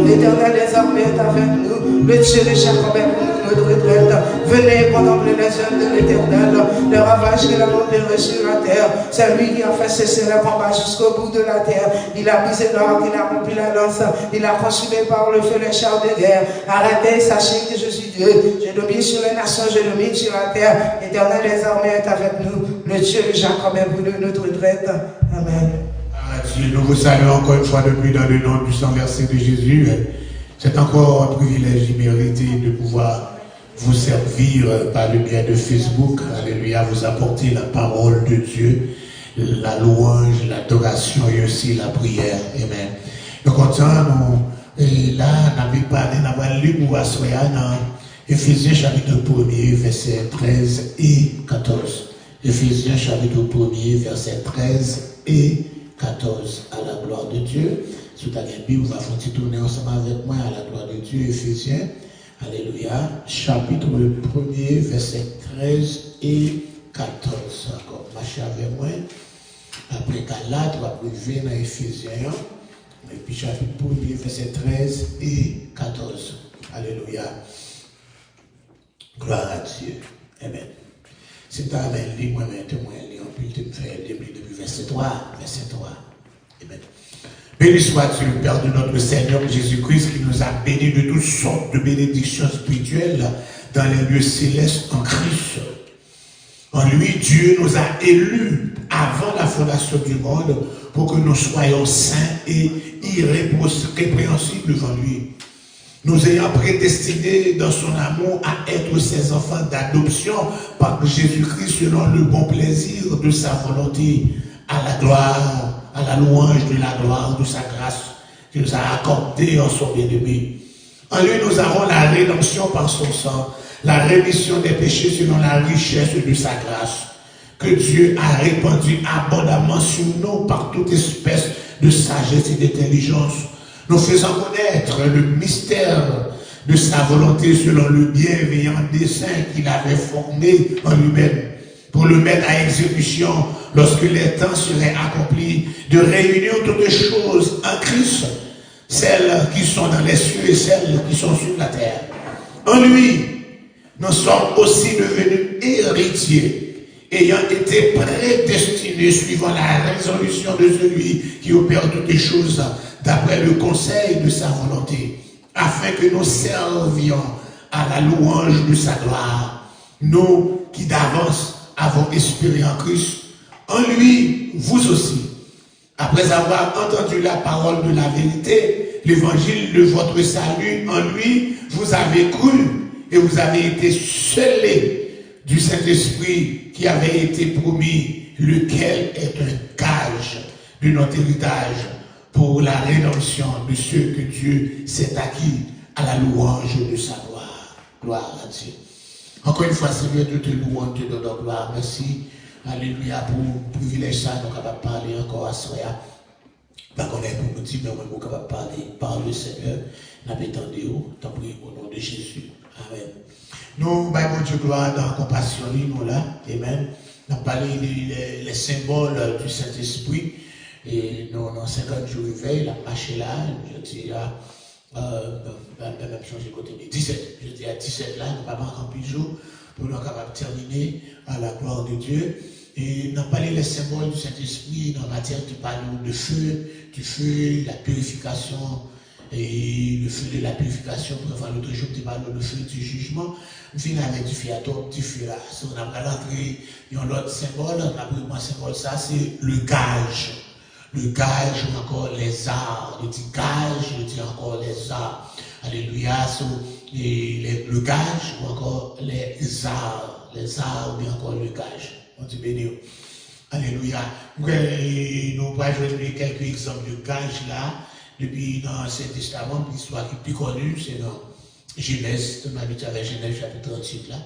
L'Éternel des armées est avec nous, le Dieu de Jacob est pour nous notre retraite. Venez contempler les œuvres de l'Éternel, les ravages qu'il a opérés sur la terre. C'est lui qui a fait cesser les combats jusqu'au bout de la terre. Il a brisé l'arc, il a rompu la lance, il a consumé par le feu les chars de guerre. Arrêtez, sachez que je suis Dieu. Je domine sur les nations, je domine sur la terre. L'Éternel des armées est avec nous, le Dieu de Jacob est pour nous notre retraite. Amen. Nous vous saluons encore une fois depuis dans le nom du sang versé de Jésus. C'est encore un privilège immérité de pouvoir vous servir par le biais de Facebook. Alléluia, vous apporter la parole de Dieu, la louange, l'adoration et aussi la prière. Amen. Nous comptons, et là, nous avons parlé, nous avons lu pour Assoya dans Éphésiens chapitre 1er, versets 13 et 14. Éphésiens chapitre 1er, versets 13 et 14, à la gloire de Dieu. Si vous avez une Bible, vous allez tourner ensemble avec moi à la gloire de Dieu, Éphésiens, alléluia, chapitre 1er, verset 13 et 14. Encore, marchez avec moi. Après Galates, on va priver dans Éphésiens, et puis chapitre 1er, verset 13 et 14. Alléluia. Gloire à Dieu. Amen. C'est un livre, moi, témoin, on peut faire depuis verset 3, verset 3. Amen. Béni soit Dieu, le Père de notre Seigneur Jésus-Christ, qui nous a bénis de toutes sortes de bénédictions spirituelles dans les lieux célestes en Christ. En lui, Dieu nous a élus avant la fondation du monde pour que nous soyons saints et irrépréhensibles devant lui. Nous ayant prédestinés dans son amour à être ses enfants d'adoption par Jésus-Christ selon le bon plaisir de sa volonté, à la gloire, à la louange de la gloire de sa grâce qu'il nous a accordée en son bien-aimé. En lui, nous avons la rédemption par son sang, la rémission des péchés selon la richesse de sa grâce, que Dieu a répandu abondamment sur nous par toute espèce de sagesse et d'intelligence, nous faisant connaître le mystère de sa volonté selon le bienveillant dessein qu'il avait formé en lui-même, pour le mettre à exécution lorsque les temps seraient accomplis, de réunir toutes les choses en Christ, celles qui sont dans les cieux et celles qui sont sur la terre. En lui, nous sommes aussi devenus héritiers, ayant été prédestinés suivant la résolution de celui qui opère toutes les choses d'après le conseil de sa volonté, afin que nous servions à la louange de sa gloire. Nous qui d'avance avons espéré en Christ, en lui, vous aussi, après avoir entendu la parole de la vérité, l'évangile de votre salut, en lui, vous avez cru et vous avez été scellés du Saint-Esprit qui avait été promis, lequel est un gage de notre héritage pour la rédemption de ceux que Dieu s'est acquis à la louange de sa gloire. Gloire à Dieu. Encore une fois, Seigneur, de te louange, de notre gloire. Merci. Alléluia pour le privilège ça, nous sommes capables de parler encore à Soya. Pas qu'on est pour nous dire, mais nous sommes capables de parler par le Seigneur. Nous attendons, t'en prie au nom de Jésus. Amen. Nous, bon Dieu, gloire dans la compassion, nous là. Amen. Nous avons parlé les symboles du Saint-Esprit. Et nous, dans 50 jours de veille, la marche là, je dis là, même chose, j'ai continué. 17, je dis à 17 là, nous n'avons pas encore plus de jours pour nous capables de terminer à la gloire de Dieu. Et nous avons parlé les symboles du Saint-Esprit dans la matière du parlement de feu, du feu, la purification, et le feu de la purification, pour faire l'autre jour, tu parles du feu du jugement. Nous finissons avec du feu à toi, petit feu là. Si on a rentré dans l'autre symbole, on a pris un symbole, ça c'est le gage. Le gage ou encore les arts. Je dis gage, je dis encore les arts. Alléluia, sur le gage ou encore les arts ou bien encore le gage. On dit béni. Alléluia. Nous allons jouer quelques exemples de gage là, depuis dans l'Ancien Testament, l'histoire qui est plus connue, c'est dans Genèse, on habite avec Genèse chapitre 38 là.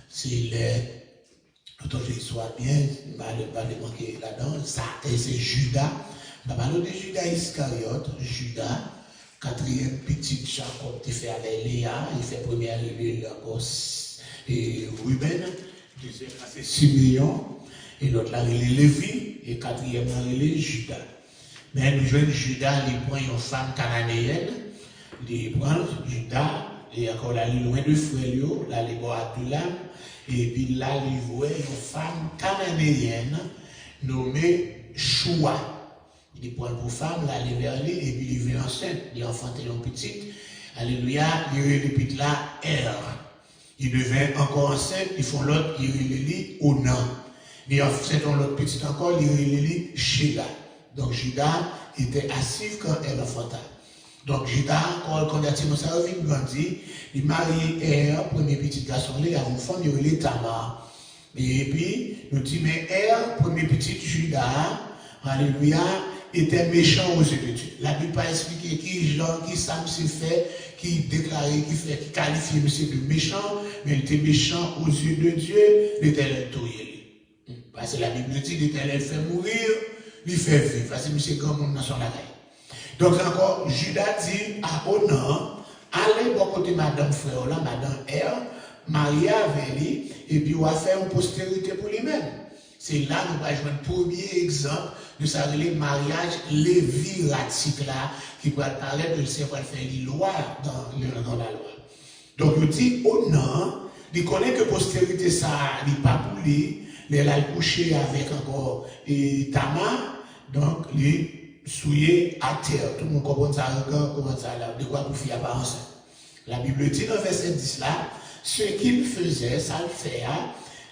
C'est les, autant que l'histoire bien, pas de manquer là-dedans, ça, et c'est Judas. On parle de Judas Iscariote, Judas, quatrième petit Jacob qui fait avec Léa, il fait premier arrivé encore et Ruben, deuxième c'est Simeon, et l'autre là il est Lévi, et quatrième là il est Judas. Mais nous jouons Judas, il prend une femme cananéenne, il prend Judas, et encore là il est loin de frère, là il voit Adulam, et puis là il voit une femme cananéenne nommée Choua. Il prend pour femme, là, il est vers lui, et puis il vient enceinte, il enfante une petite. Alléluia, il répète là, il devient encore enceinte, ils font l'autre, il relit au nom. Il enceinte l'autre petite encore, il relit Sheila. Donc Judas était assis quand elle enfanta. Donc Judas, quand il a dit, ça revient grandi, il marie premier petit garçon, il a une femme, il relit Tamar. Et puis, nous dit, mais premier petit Judas, alléluia, était méchant aux yeux de Dieu. La Bible n'a pas expliqué qui Sam s'est fait, qui déclarait, qui qualifiait monsieur de méchant, mais il était méchant aux yeux de Dieu, l'Éternel touillé. Parce que la Bible dit, l'Éternel fait mourir, il fait vivre. Parce que monsieur grand monde dans son lagaille. Donc encore, Judas dit à Onan, allez bon côté madame frère là, madame mariée avec lui, et puis on va faire une postérité pour lui-même. C'est là que nous allons jouer un premier exemple de sa mariage léviratique là, qui va paraître que le Seigneur va faire une loi dans la loi. Donc, il dit, oh non, il connaît que postérité ça, il n'est pas pour lui, il a couché avec encore Tamar, donc il souillé à terre. Tout le monde comprend ça, comment ça, de quoi pour faire pas enceinte. La Bible dit dans verset 10 là, ce qu'il faisait, ça le fait,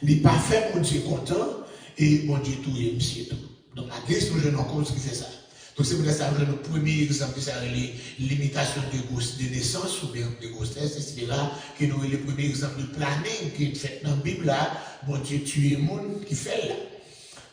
il n'est pas fait mon Dieu content, et mon Dieu tout est monsieur tout. Donc la Grèce, nous jeunes en cause qui fait ça. Donc c'est peut-être ça le premier exemple de ça, l'imitation de naissance ou bien de grossesse, c'est là que nous avons le premier exemple de planning qui est fait dans la Bible là, mon Dieu tue le monde qui fait là.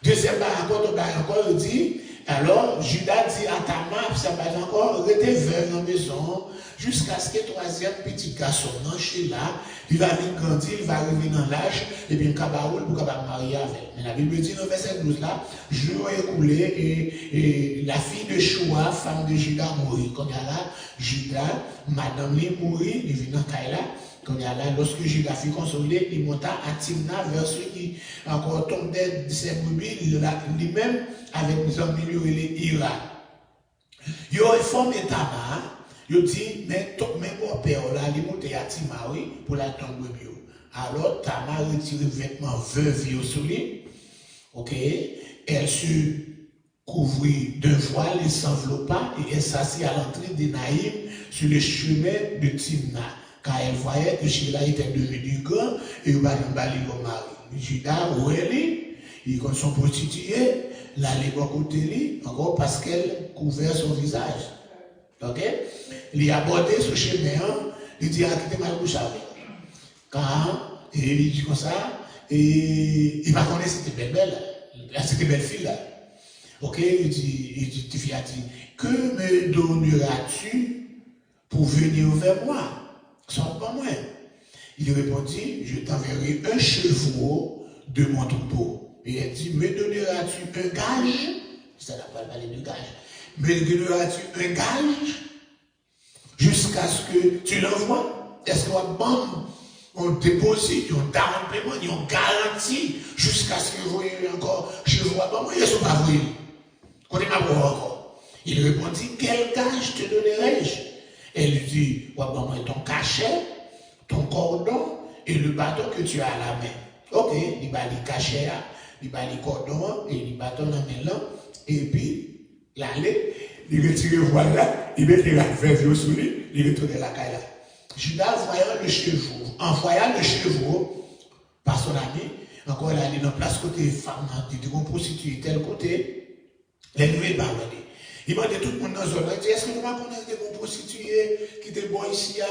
Deuxième encore, il dit, alors Judas dit à Tamar, ça va encore, rester veuve dans la maison, jusqu'à ce que le troisième petit garçon, non, chez là, il va venir grandir, il va arriver dans l'âge, et puis il va marier avec. Mais la Bible dit dans le verset 12 là, jour écoulé, et la fille de Choua, femme de Judas, mourit. Quand il y a là, Judas, madame lui mourit, il vient dans Kaila. Quand il y a là, lorsque Judas fut consolé, il monta à Timna vers ceux qui encore tombaient de ses brebis, lui-même, avec les hommes, il ira. Il a formé Tamar. Il dit, mais mon père, là, il est monté à Timaoui pour la tombe bio. Alors, Tamar retire le vêtement veuve sur lui. Ok? Elle se couvrit d'un voile et s'enveloppa et elle s'assit à l'entrée de Naïm sur le chemin de Timna. Car elle voyait que Sheila était devenu grand et il va lui au mari. Judas, où elle est, ils sont prostitués, là, les bons côtés, encore parce qu'elle couvrait son visage. Ok? Il a abordé ce chemin, il dit, quittez ma bouche avec. Car, il dit comme ça, et il va connaître cette belle, cette belle fille là. Ok? Il dit, fille a dit, que me donneras-tu pour venir vers moi? Sors pas moi. Il répondit, je t'enverrai un chevreau de mon troupeau. Et elle dit, me donneras-tu un gage? Ça n'a pas parlé de gage. Me donneras-tu un gage jusqu'à ce que tu l'envoies? Est-ce qu'on déposite, on down payment, on garantit jusqu'à ce que vous voyez encore chevreau à moi? Est-ce qu'on va voir? Qu'on est ma voix encore. Il répondit, quel gage te donnerai-je? Elle lui dit, moi ton cachet, ton cordon et le bâton que tu as à la main. Ok, il va les cachet, il va les cordons et les bâtons dans la main là. Et puis, l'aller, il retire le voile là, il met la veuve sur lui, il retourne la caille là. Judas envoya le chevreau par son ami, encore là, il est dans place côté femme, il dit qu'on prostitue tel côté, les nouvelles barres. Il m'a dit tout le monde dans la zone, il dit, est-ce que nous connaissons des bons prostituées qui étaient bon ici, là,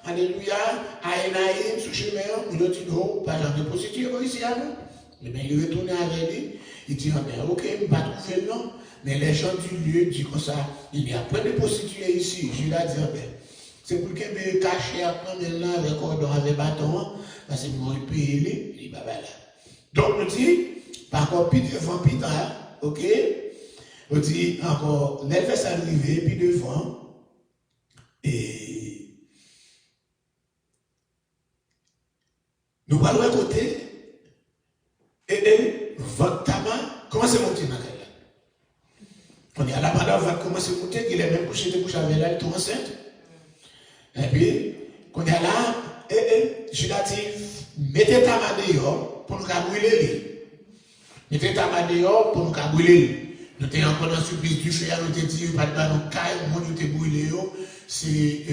alléluia, à Enaïm, sous chemin, il a dit non, pas jamais prostituée ici, à nous. Mais bien, il est retourné avec lui, il dit, ok, je ne vais pas trouver le nom. Mais les gens du lieu disent comme ça, il y a plein de prostituées ici. Je lui ai dit, c'est pour qu'il me cache après, là, avec cordon, avec bâton, parce que moi, il paye les, il va là. Donc, on dit, par contre, puis devant, puis là, ok? On dit encore, les fesses arrivées, puis devant, et nous allons à côté, et votre tabac, comment c'est monté dans elle? On est à la madame va commencer à monter, qu'il est même couché de bouche avec elle, tout enceinte. Et puis, qu'on est là, je l'ai dit, mettez ta main dehors pour nous brûler. Mettez ta main dehors pour nous brûler. Nous sommes encore dans le supplice du fer, nous avons dit, pas de bain, nous caille, nous avons brûlé. C'est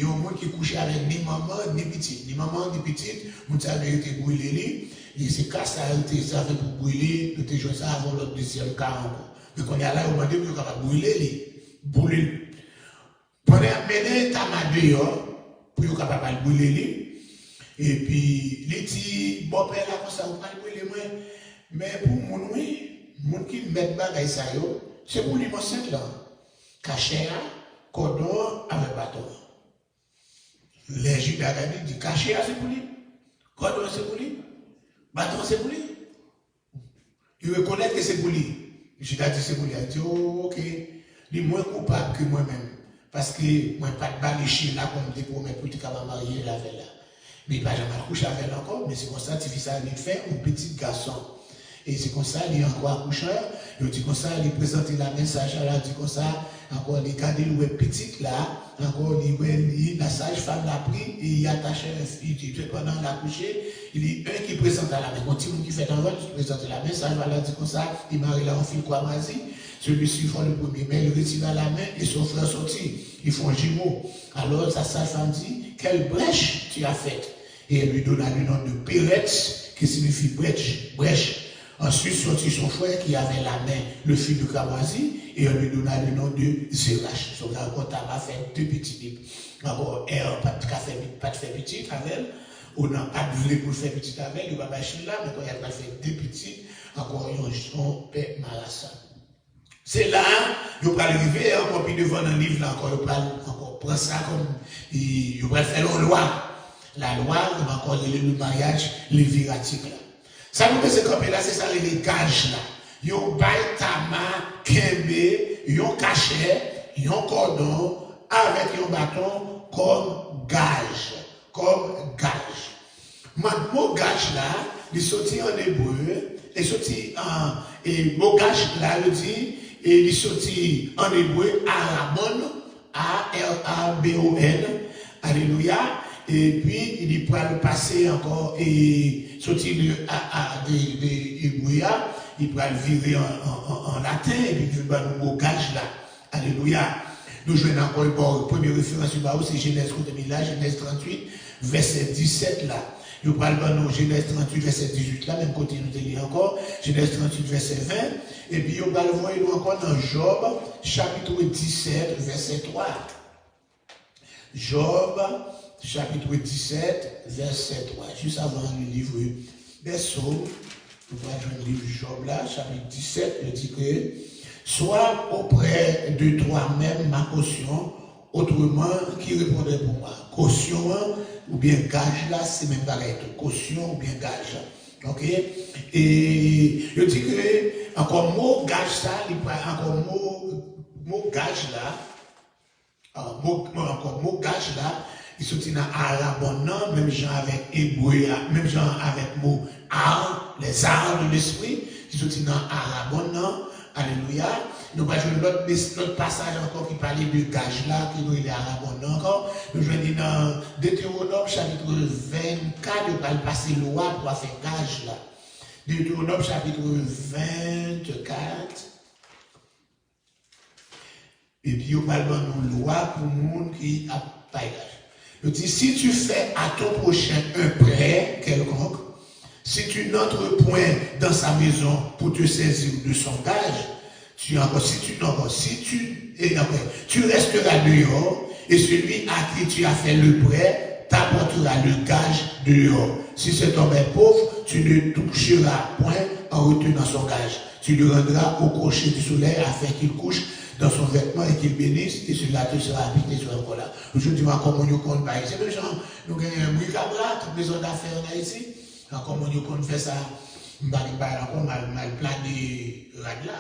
un monde qui couche avec ni maman, ni petite. Ni maman, ni petite, nous avons été brûlés. Et c'est cas ça a été ça fait pour brûler, nous avons joué ça avant le deuxième cas encore. Mais quand on est là, on m'a dit que nous avons brûler. Pendant mener ta main dehors, pour nous capable brûler. Et puis, les petits, bon père là, comme ça, on va brûler moi. Mais pour mon oui, mon qui met bagaille ça yo, c'est pour lui enceinte là. Caché, cordon avec bâton. Les judas dit caché c'est pour lui. Cordon c'est pour lui. Bâton c'est pour lui. Il reconnaît que c'est pour lui. Judas dit c'est pour lui. Il dit ok, il est moins coupable que moi-même. Parce que moi pas de balicher là comme des promesses pour te marier avec là. Mais il n'a pas jamais couché avec elle encore, mais c'est comme ça, tu fais ça, il fait un petit garçon. Et c'est comme ça, il est encore accoucheur, il dit comme ça, il présente la message, il dit comme ça, encore il garde le petit là, encore la sage-femme l'a pris, et il attache il dit pendant l'accoucher, il y a un qui présente la main, un petit qui fait un vol, qui présente la main, sage-femme dit comme ça, il marie là en fil quoi mazi, celui-ci font le premier, mais il retire la main et son frère sortit, ils font un jumeau. Alors sa sage-femme dit, quelle brèche tu as faite? Et elle lui donna le nom de Péretz, qui signifie brèche. Ensuite sortit son frère qui avait la main, le fils de Kawazi, et on lui donna le nom de Zerach. Son grand a fait deux petits livres. Encore, elle n'a pas de faire petit avec elle, on n'a pas de voulu pour faire petit avec elle, il va pas là, mais quand il a fait deux petits, encore, ils ont fait Marassa. C'est là, il va arriver, encore, puis devant un livre, là, encore, il va encore prendre ça comme, il va faire une loi. La loi, il va encore le mariage léviratique, là. Ça nous fait comme là, c'est ça les gages là. Yon bail tama, kembe, yon cachet, yon cordon, avec yon bâton comme gage. Mon gage là, il sorti en hébreu, il sorti en, et mon gage là, il dit, et il sorti en hébreu, Arabon, A-R-A-B-O-N, alléluia. Et puis, il pourra le passer encore et sortir de Hébreu, il pourra le virer en latin et puis il va nous au gage là. Alléluia. Nous jouons encore une première référence, c'est Genèse 38, verset 17 là. Nous parlons de Genèse 38, verset 18 là, même côté nous te lire encore, Genèse 38, verset 20. Et puis, nous allons voir encore dans Job, chapitre 17, verset 3. Job, chapitre 17, verset 3. Juste avant le livre des Psaumes, nous voyons le livre Job là, chapitre 17, il dit que sois auprès de toi-même ma caution, autrement qui répondrait pour moi. Caution ou bien gage là, c'est même pareil. Caution ou bien gage. Ok? Et je dis que encore mot gage ça, encore mot gage là, encore mot gage là, il sortit dans Arabon, même gens avec Hébreu, même gens avec mot ar, les arts de l'esprit, qui sortit dans Arabon, alléluia. Nous allons jouer l'autre passage encore qui parlait de gage là, qui nous est Arabon encore. Nous allons dans Deutéronome chapitre 24, nous allons passer loi pour faire gage là. Deutéronome chapitre 24. Et puis, on parle de loi pour le monde qui a pas gage. Il dit, si tu fais à ton prochain un prêt quelconque, si tu n'entres point dans sa maison pour te saisir de son gage, tu resteras dehors et celui à qui tu as fait le prêt t'apportera le gage dehors. Si cet homme est pauvre, tu ne toucheras point en retenant son gage. Tu le rendras au crochet du soleil afin qu'il couche dans son vêtement et qu'il bénisse, et cela te sera habité sur un là. Aujourd'hui, comme on compte par ici, nous avons un bric-à-brac, toutes les autres affaires en Haïti. Comme on fait ça, mal plané radla,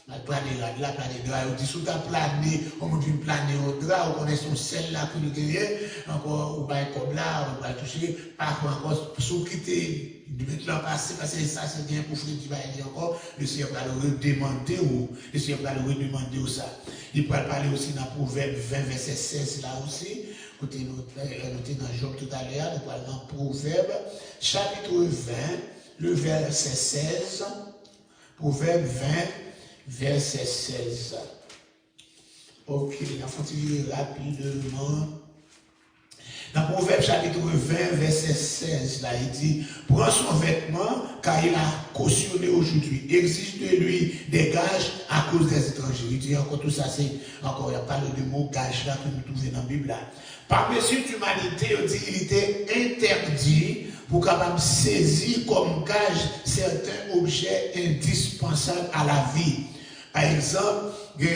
mal plané radla, plané drap. On dit sous ta plané, on dit plané au drap, on connaît son sel là que nous gagnons, encore, ou pas comme là, on va toucher, parfois encore, sous quitter, de mettre là passé, parce que ça c'est bien pour Frédéric Bailly encore, le Seigneur va le redemander ou, le Seigneur va le redemander ou ça. Il peut parler aussi dans Proverbe 20, verset 16 là aussi. Écoutez, nous dans Job tout à l'heure, nous parlons dans Proverbe, chapitre 20, le verset 16. Proverbe 20, verset 16. Ok, on va continuer rapidement. Dans Proverbe chapitre 20, verset 16, là, il dit, prends son vêtement, car il a cautionné aujourd'hui. Exige de lui des gages à cause des étrangers. Il dit encore tout ça, c'est encore, il y a pas de mot gage là que nous trouvons dans la Bible là. Par mesure d'humanité, il était interdit pour capable saisir comme gage certains objets indispensables à la vie. Par exemple,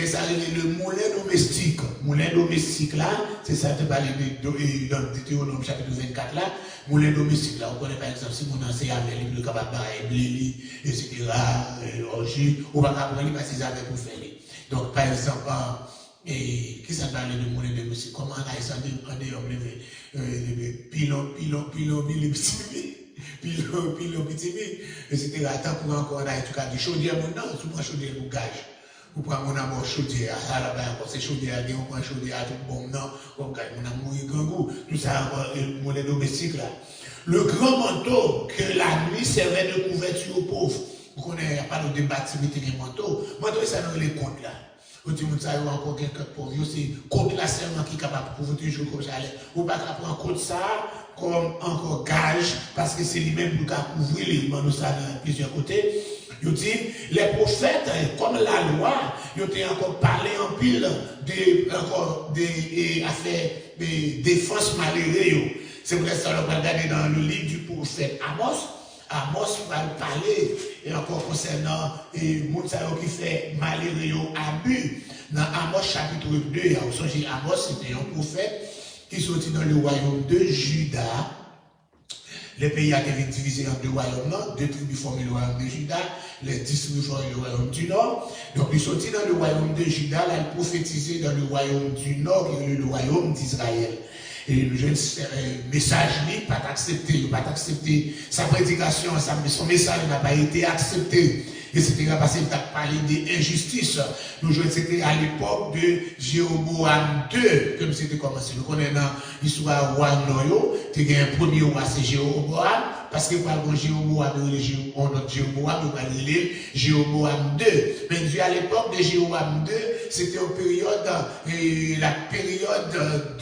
ça le moulin domestique. Moulin domestique là, c'est ça que tu parles dans Deutéronome chapitre 24 là. Moulin domestique là, on connaît par exemple si mon enseigne avec lui, le capable de blé, etc. Orgie, on va pas prendre parce qu'ils avaient pour faire. Donc par exemple, et qui ça parle de moulin domestique? Comment on a essayé pilon, petit, etc. Tant pour encore, on a tout cas du chaudière, non, souvent chaudière pour gage. Vous prenez mon amour chaudière, là-bas encore, c'est chaudière, on prend chaudière, tout bon, non, comme gage, mon amour, grand goût, tout ça, mon domestique là. Le grand manteau que la nuit servait de couverture aux pauvres. Vous connaissez, il n'y a pas de débat de manteau. Manteau, ça nous les comptes là. Vous dites, vous avez encore quelqu'un pour vous, c'est compte là seulement qui est capable pour vous toujours comme ça. Vous ne pouvez pas prendre compte ça comme encore gage, parce que c'est lui-même qui a couvert les manteaux ça de plusieurs côtés. Vous dites, les prophètes, comme la loi, ils ont encore parlé en pile des affaires de défense malheureux. C'est pour ça qu'on va regarder dans le livre du prophète Amos. Amos va parler et encore concernant les gens qui fait malheureux abus. Dans Amos chapitre 2, il y a aussi Amos, c'était un prophète qui sortit dans le royaume de Juda. Le pays a été divisé en deux royaumes, deux tribus formaient le royaume de Juda, les 10 tribus formaient le royaume du Nord. Donc il sortit dans le royaume de Juda, là il prophétisait dans le royaume du Nord, qui est le royaume d'Israël. Et le jeune message, il n'a pas accepté sa prédication, son message n'a pas été accepté. Etc. Parce qu'il a parlé d'injustice. Nous jouons, c'était à l'époque de Jéroboam II, comme c'était commencé. Nous connaissons l'histoire roi Noyo, qui est un premier roi, c'est Jéroboam, parce que par exemple, Jéroboam, nous parlons de Jéroboam II. Mais à l'époque de Jéroboam II, c'était la période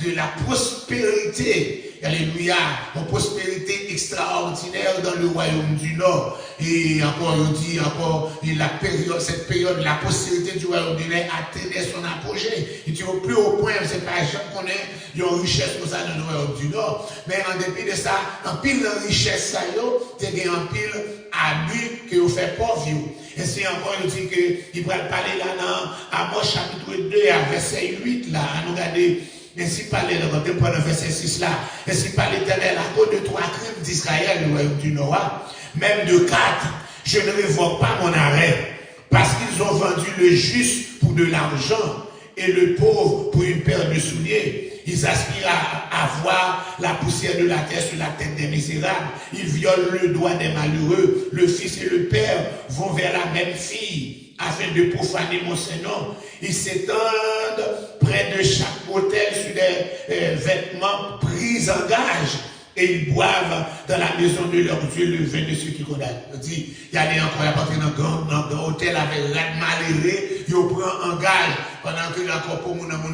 de la prospérité. Alléluia, une prospérité extraordinaire dans le royaume du Nord. Et encore, on dit encore, cette période, la prospérité du royaume du Nord atteignait son apogée. Il était au plus haut point, c'est pas jamais qu'on ait une richesse comme ça dans le royaume du Nord. Mais en dépit de ça, en pile de richesse, ça y est, en pile abus que vous fait pauvre. Et c'est encore, il dit qu'il va parler là dans Amos chapitre 2, à verset 8, là, à nous regarder. Ainsi parlait le verset 6 là, ainsi parlait l'Éternel à cause de 3 crimes d'Israël, le royaume du Nord, même de 4, je ne révoque pas mon arrêt, parce qu'ils ont vendu le juste pour de l'argent et le pauvre pour une paire de souliers. Ils aspirent à avoir la poussière de la terre sur la tête des misérables. Ils violent le doigt des malheureux. Le fils et le père vont vers la même fille afin de profaner mon Saint-Nom. Ils s'étendent près de chaque autel sur des vêtements pris en gage. Et ils boivent dans la maison de leur Dieu le vin de ceux qui condamnent. Il dit, il y a des encore à partir d'un grand hôtel avec rat malheureux, ils prennent en gage pendant que encore pour mon enfant,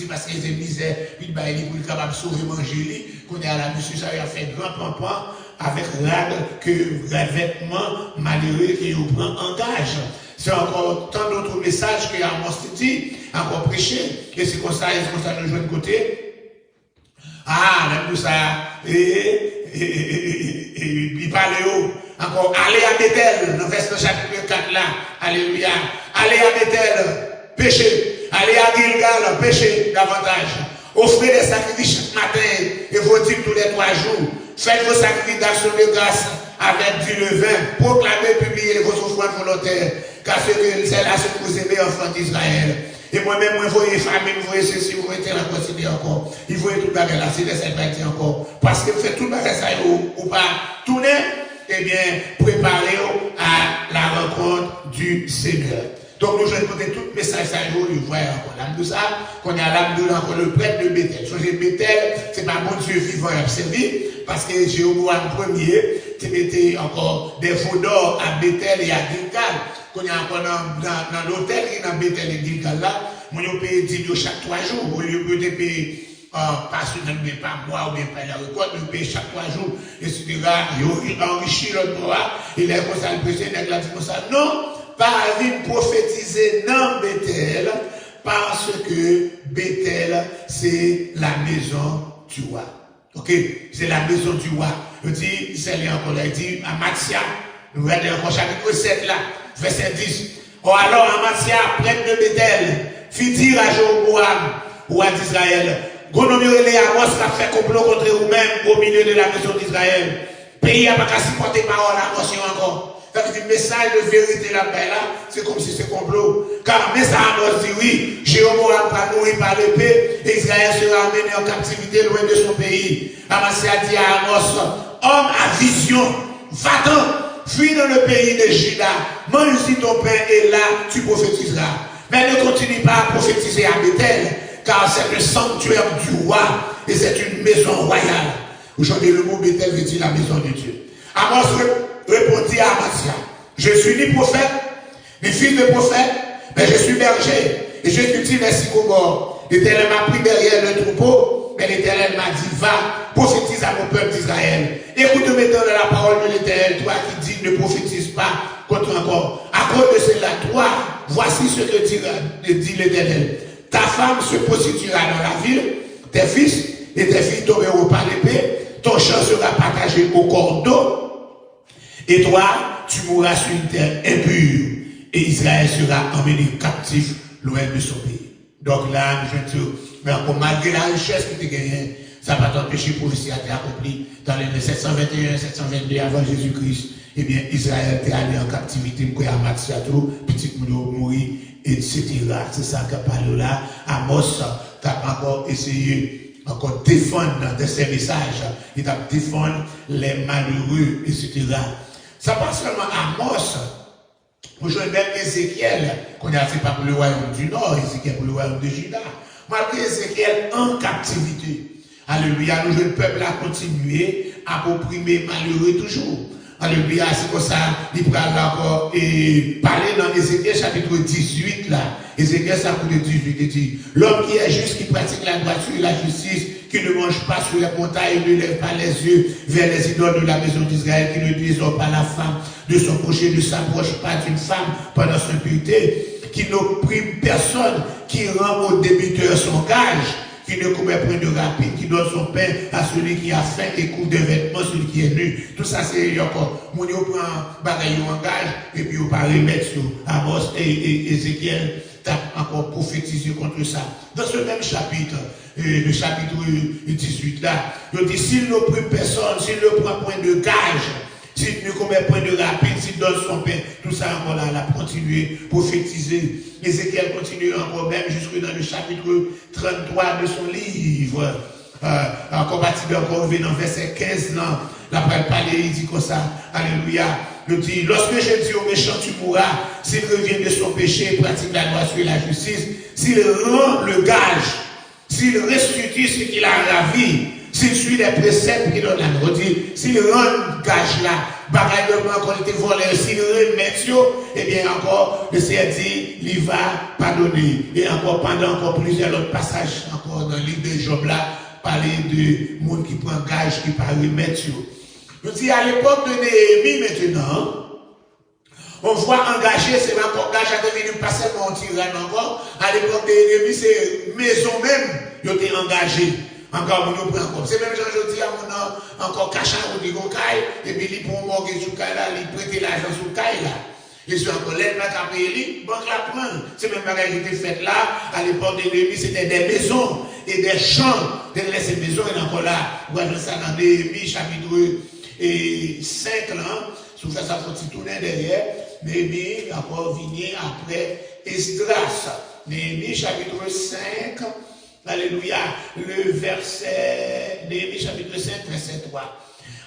parce qu'ils ont misère, puis il est capable de sauver manger, qu'on est à la mission, ça a fait grand pampan avec rat vêtements malheureux qu'ils prennent en gage. C'est encore tant d'autres messages que Amos dit. encore prêcher. Et c'est comme ça nous jouons de côté. Ah, même tout ça, il parle haut. Encore, allez à Bethel, dans verset chapitre 4 là, alléluia. Allez à Bethel, péchez. Allez à Gilgal, péchez davantage. Offrez des sacrifices chaque matin et vos dîmes tous les 3 jours. Faites vos sacrifices d'action de grâce avec du levain. Proclamez, publiez vos offrandes volontaires. Car c'est là ce que vous aimez, enfants d'Israël. Et moi-même, moi, vous voyez famille, vous voyez ceci, vous voyez tel, continuer encore. Il faut tout le bagage là, c'est des parties encore. Parce que vous faites tout le bagage ça ou pas tourner, eh bien, préparez-vous à la rencontre du Seigneur. Donc, nous, je vais écouter tout le message ça, vous voyez encore l'âme de ça, qu'on a l'âme de encore le prêtre de Bethel. Changer Bethel, c'est pas bon Dieu vivant et observé, parce que Jéhovah premier, tu mettais encore des faux d'or à Bethel et à Gilgal. Qu'on y a encore dans l'hôtel qui est dans Bethel et Gilgal là, on paye 10 € chaque 3 jours. Au lieu de payer pas semaine, mais pas mois ou bien pas la récolte, on paye chaque 3 jours, etc. Il enrichit l'autre mois, il est comme ça, le président il a dit comme ça. Non, pas venir prophétiser dans Bethel, parce que Bethel, c'est la maison du roi. Ok? C'est la maison du roi. Je dis, c'est là encore, il dit, à Mathia, nous regardons encore chapitre 7 là. Verset 10. Oh alors Amasia, prêtre de Bethel, fit dire à Jéroboam, roi d'Israël, Gonomurele Amos a fait complot contre vous-même au milieu de la maison d'Israël. Pays n'a pas qu'à supporter parole à Amos encore. Ça veut dire message de vérité là-bas là, c'est comme si c'est complot. Car mais ça Amos dit oui, Jéroboam va mourir par l'épée et Israël sera amené en captivité loin de son pays. Amasia dit à Amos, homme à vision, va-t'en. Fuis dans le pays de Juda, mange ici ton pain et là tu prophétiseras. Mais ne continue pas à prophétiser à Bethel, car c'est le sanctuaire du roi et c'est une maison royale. Aujourd'hui, le mot Bethel veut dire la maison de Dieu. Amos répondit à Amasia, je suis ni prophète, ni fils de prophète, mais je suis berger et je cultive les sycomores. L'Éternel m'a pris derrière le troupeau, mais l'Éternel m'a dit, va, prophétise à mon peuple d'Israël. Écoute maintenant la parole de l'Éternel, toi qui dis, ne prophétise pas contre encore. À cause de cela, toi, voici ce que dit l'Éternel. Ta femme se prostituera dans la ville, tes fils et tes filles tomberont par l'épée, ton champ sera partagé au cordeau, et toi, tu mourras sur une terre impure, et Israël sera emmené captif loin de son pays. Donc là, je dis, mais encore malgré la richesse que tu gagnes, ça va t'empêcher pour prophétie a été accomplie dans les 721, 722 avant Jésus-Christ. Eh bien, Israël était allé en captivité, à Matsiato, petit Moudou mourir, etc. C'est ça qu'a parlé là. Amos, t'as encore essayé, encore défendre dans ses messages. Il a défendre les malheureux, etc. Ça passe seulement à Amos. Aujourd'hui, même Ézéchiel, qu'on a fait pas pour le royaume du Nord, Ézéchiel pour le royaume de Juda. Malgré Ézéchiel en captivité. Alléluia, nous, le peuple a continué à opprimer malheureux toujours. Alléluia, c'est comme ça, il parle encore et parler dans Ézéchiel chapitre 18 là. Ézéchiel chapitre 18, il dit, l'homme qui est juste, qui pratique la droiture et la justice, qui ne mange pas sur les montagnes, ne lève pas les yeux vers les idoles de la maison d'Israël, qui ne désole pas la femme de son prochain, ne s'approche pas d'une femme pendant son impunité, qui n'opprime personne, qui rend au débiteur son gage, qui ne commet point de rapide, qui donne son pain à celui qui a faim et couvre de vêtements celui qui est nu. Tout ça, c'est encore, mon yo prend bagaille en gage, et puis on parle remettre sur Amos et Ézéchiel, t'as encore prophétisé contre ça. Dans ce même chapitre, le chapitre 18 là, il dit, s'il n'opprime personne, s'il ne prend point de gage, s'il ne commet point de rapide, s'il donne son pain, tout ça encore là, la continuer, prophétiser. Ézéchiel continue encore même jusque dans le chapitre 33 de son livre. Encore bâti encore dans verset 15 là, la parole il dit comme ça, alléluia. Il dit, lorsque je dis au méchant tu mourras, s'il revient de son péché, pratique la droiture et la justice, s'il rend le gage, s'il restitue ce qu'il a ravi, s'il suit les préceptes qu'il donne la maudit, s'il rend le gage là, bagaille de encore été volé, s'il remet, eh bien encore, le Seigneur dit, il va pardonner. Et encore pendant encore plusieurs autres passages, encore dans le livre de Job là, parler de monde qui prend gage, qui part remettre. Je dis à l'époque de Néhémie maintenant, On voit engagé, c'est encore engagé à devenir pas seulement un tyran encore. À l'époque des ennemis, c'est maison même, ils ont été engagés. Encore, on prend comme. C'est même Jean Jodi, on a encore caché au Digokai, et puis il prend un morgue sur le cas là, il prête l'argent sur le cas là. Et sur un collègue, la capélie, banque la prend. C'est même pas qui était fait là, à l'époque des ennemis, c'était des maisons et des champs. Derrière ces maisons, et encore là, vous voyez ça dans Néhémie, chapitre 5 là, si vous faites ça, faut tourner derrière. Néhémie, encore vigné après Esdras. Néhémie, chapitre 5. Alléluia. Le verset, Néhémie, chapitre 5, verset 3.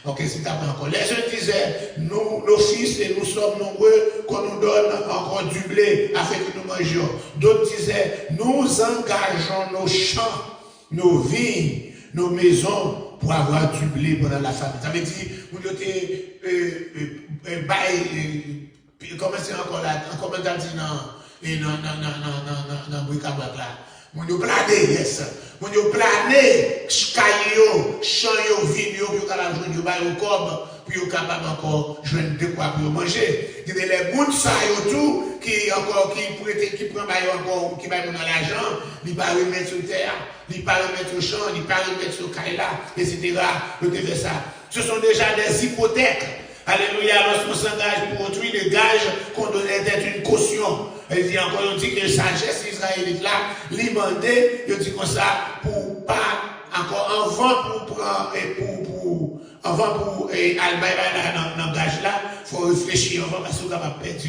Ok, c'est encore. Les uns disaient, nous, nos fils, et nous sommes nombreux, qu'on nous donne encore du blé afin que nous mangions. D'autres disaient, nous engageons nos champs, nos vignes, nos maisons pour avoir du blé pendant la famine. Ça veut dire, vous notez, comment c'est encore là, comment t'as dit dans Bricabrac là. Mon yo plané, yes. Mon yo plané, caillou, champ yo, vin yo, pour la joindre yo, ba yo comme, pour yo capable encore joindre de quoi pour manger. Il y a les bouts ça yo tout, qui encore, qui prend ba yo encore, qui ba yo dans l'argent, il pas remettre sur terre, il pas remettre au champ, il pas remettre sur cailla, etc. Le fait ça. Ce sont déjà des hypothèques. Alléluia, lorsqu'on s'engage pour autrui, le gage qu'on donnait d'être une caution. Il dit encore, on dit que la sagesse israélite là, l'imandé, il dit comme ça, pour pas, encore, avant pour prendre, avant pour aller dans le gage là, il faut réfléchir avant parce qu'on va perdre,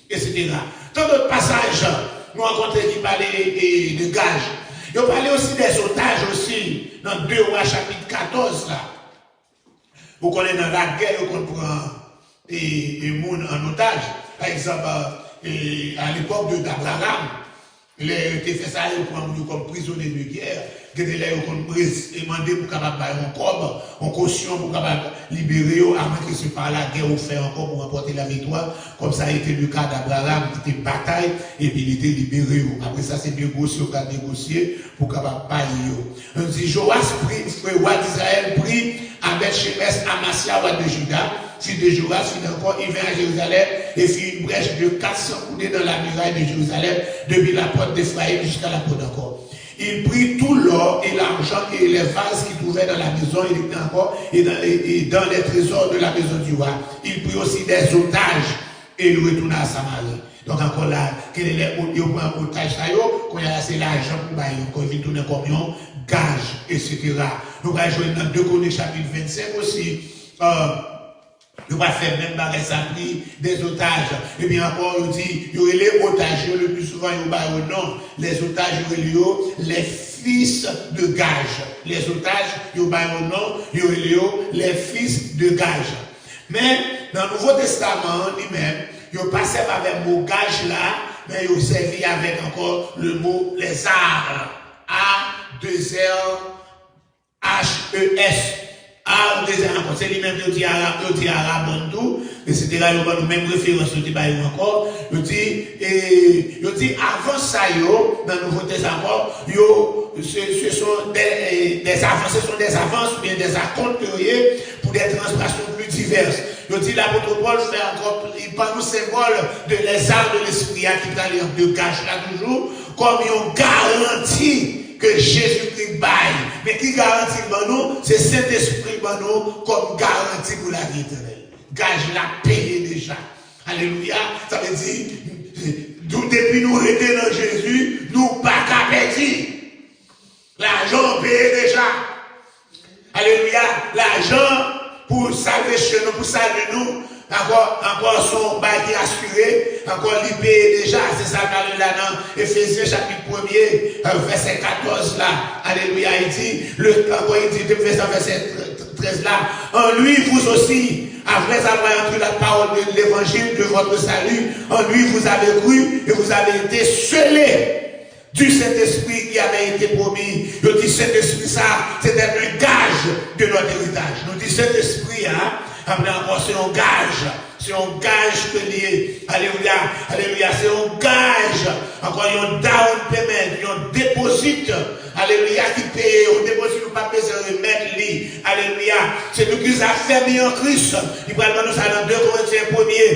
etc. Dans d'autres passages, nous rencontrons qui parlaient de gage. Ils ont parlé aussi des otages aussi, dans 2 Rois chapitre 14 là. Vous connaissez dans la guerre, vous comprenez les gens en otage. Par exemple, à l'époque d'Abraham, il a fait ça comme prisonnier de guerre. Il a demandé pour capable un corps, en caution pour capable libérer, avant que ce par la guerre ou fait encore pour remporter la victoire. Comme ça a été le cas d'Abraham, qui était bataille, et puis il était libéré. Après ça, c'est négocié, on a négocié pour capable payer. On dit, Joas prit, le roi d'Israël prit avec Shemesh Amasia, roi de Juda, fils de Joas, fit encore, il vint à Jérusalem et fit une brèche de 400 coudées dans la muraille de Jérusalem, depuis la porte d'Ephraïm jusqu'à la porte d'encore. Il prit tout l'or et l'argent et les vases qu'il trouvait dans la maison, il était encore, et dans les trésors de la maison du roi. Il prit aussi des otages et il retourna à Samarie. Donc encore là, quel est le otage, qu'on a assez l'argent pour bailler, qu'on vient tourner combien, gage, etc. Nous allons jouer dans 2 Chroniques chapitre 25 aussi. Nous va faire même barrer ça pris des otages. Et bien encore, on dit, il y aurait les otages, le plus souvent, il y aurait non. Les otages, il y aurait les fils de gage. Les otages, il y aurait non, il y aurait les fils de gage. Mais dans le Nouveau Testament, lui-même, il n'y a pas servi avec le mot gage là, mais il y a servi avec encore le mot les arts. A-2-R-H-E-S. C'est lui-même qui dit arabe en tout, etc. Il y a nous même référence au débat encore. Il dit avant ça, dans le Nouveau Testament, ce sont des avances, ce sont des avances ou bien des acomptes pour des transgressions plus diverses. Il dit l'apôtre Paul fait encore, il parle nous symbole de les arts de l'esprit qui parlent de gage là toujours, comme une garantie que Jésus-Christ baille. Mais qui garantit pour nous? C'est Saint-Esprit pour nous comme garantie pour la vie éternelle. Gage l'a payé déjà. Alléluia. Ça veut dire, depuis nous étions dans Jésus, nous pas qu'à perdre. L'argent payé déjà. Alléluia. L'argent pour salver chez nous, pour saluer nous. Encore son bail qui est assuré, encore l'IP déjà, c'est ça là dans Éphésiens chapitre 1er, verset 14 là, alléluia, il dit, verset 13 là, en lui vous aussi, après avoir entendu la parole de l'évangile de votre salut, en lui vous avez cru et vous avez été scellés du Saint-Esprit qui avait été promis. Nous dit Saint-Esprit ça, c'était un gage de notre héritage. Nous dit Saint-Esprit, après encore, c'est un gage que lié. Alléluia, alléluia, c'est un gage. Encore, il y a un down payment, il y a un déposit. Alléluia, qui paye, on déposit, nous pas besoin de remettre lui. Alléluia, c'est nous qui nous avons fermé en Christ. Il va nous ça dans 2 Corinthiens 1er,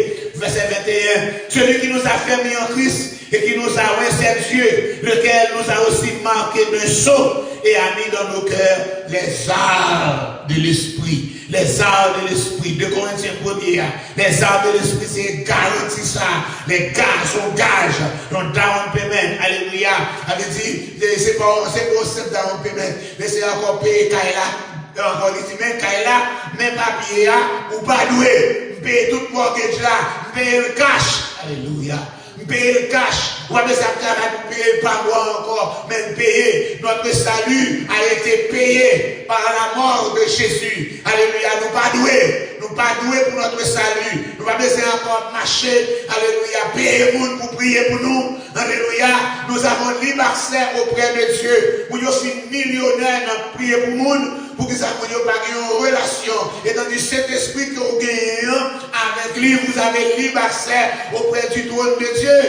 verset 21. Celui qui nous a fermés en Christ et qui nous a oint, c'est Dieu, lequel nous a aussi marqué d'un sceau et a mis dans nos cœurs les arts de l'esprit. Les arts de l'esprit. 2 Corinthiens 1er. Les arts de l'esprit, c'est garanti ça. Les gages sont gages. Donc, down payment. Alléluia. Elle dit, c'est pas simple down payment. Mais c'est encore payer Kaila. Encore dit, même Kaila, même papier, ou pas doué. Payer tout le mortgage là. Payer le cash. Alléluia. Payer le cash. Ou après ça, nous payer pas moi encore, mais payer. Notre salut a été payé par la mort de Jésus. Alléluia. Nous pas doués. Nous pas doués pour notre salut. Nous pas besoin encore marcher. Alléluia. Payer monde pour prier pour nous. Alléluia. Nous avons libre accès auprès de Dieu. Pour nous faire millionnaires dans prier pour nous. Pour que ça ne pas une relation. Et dans le Saint-Esprit que vous gagnez avec lui, vous avez libre accès auprès du trône de Dieu.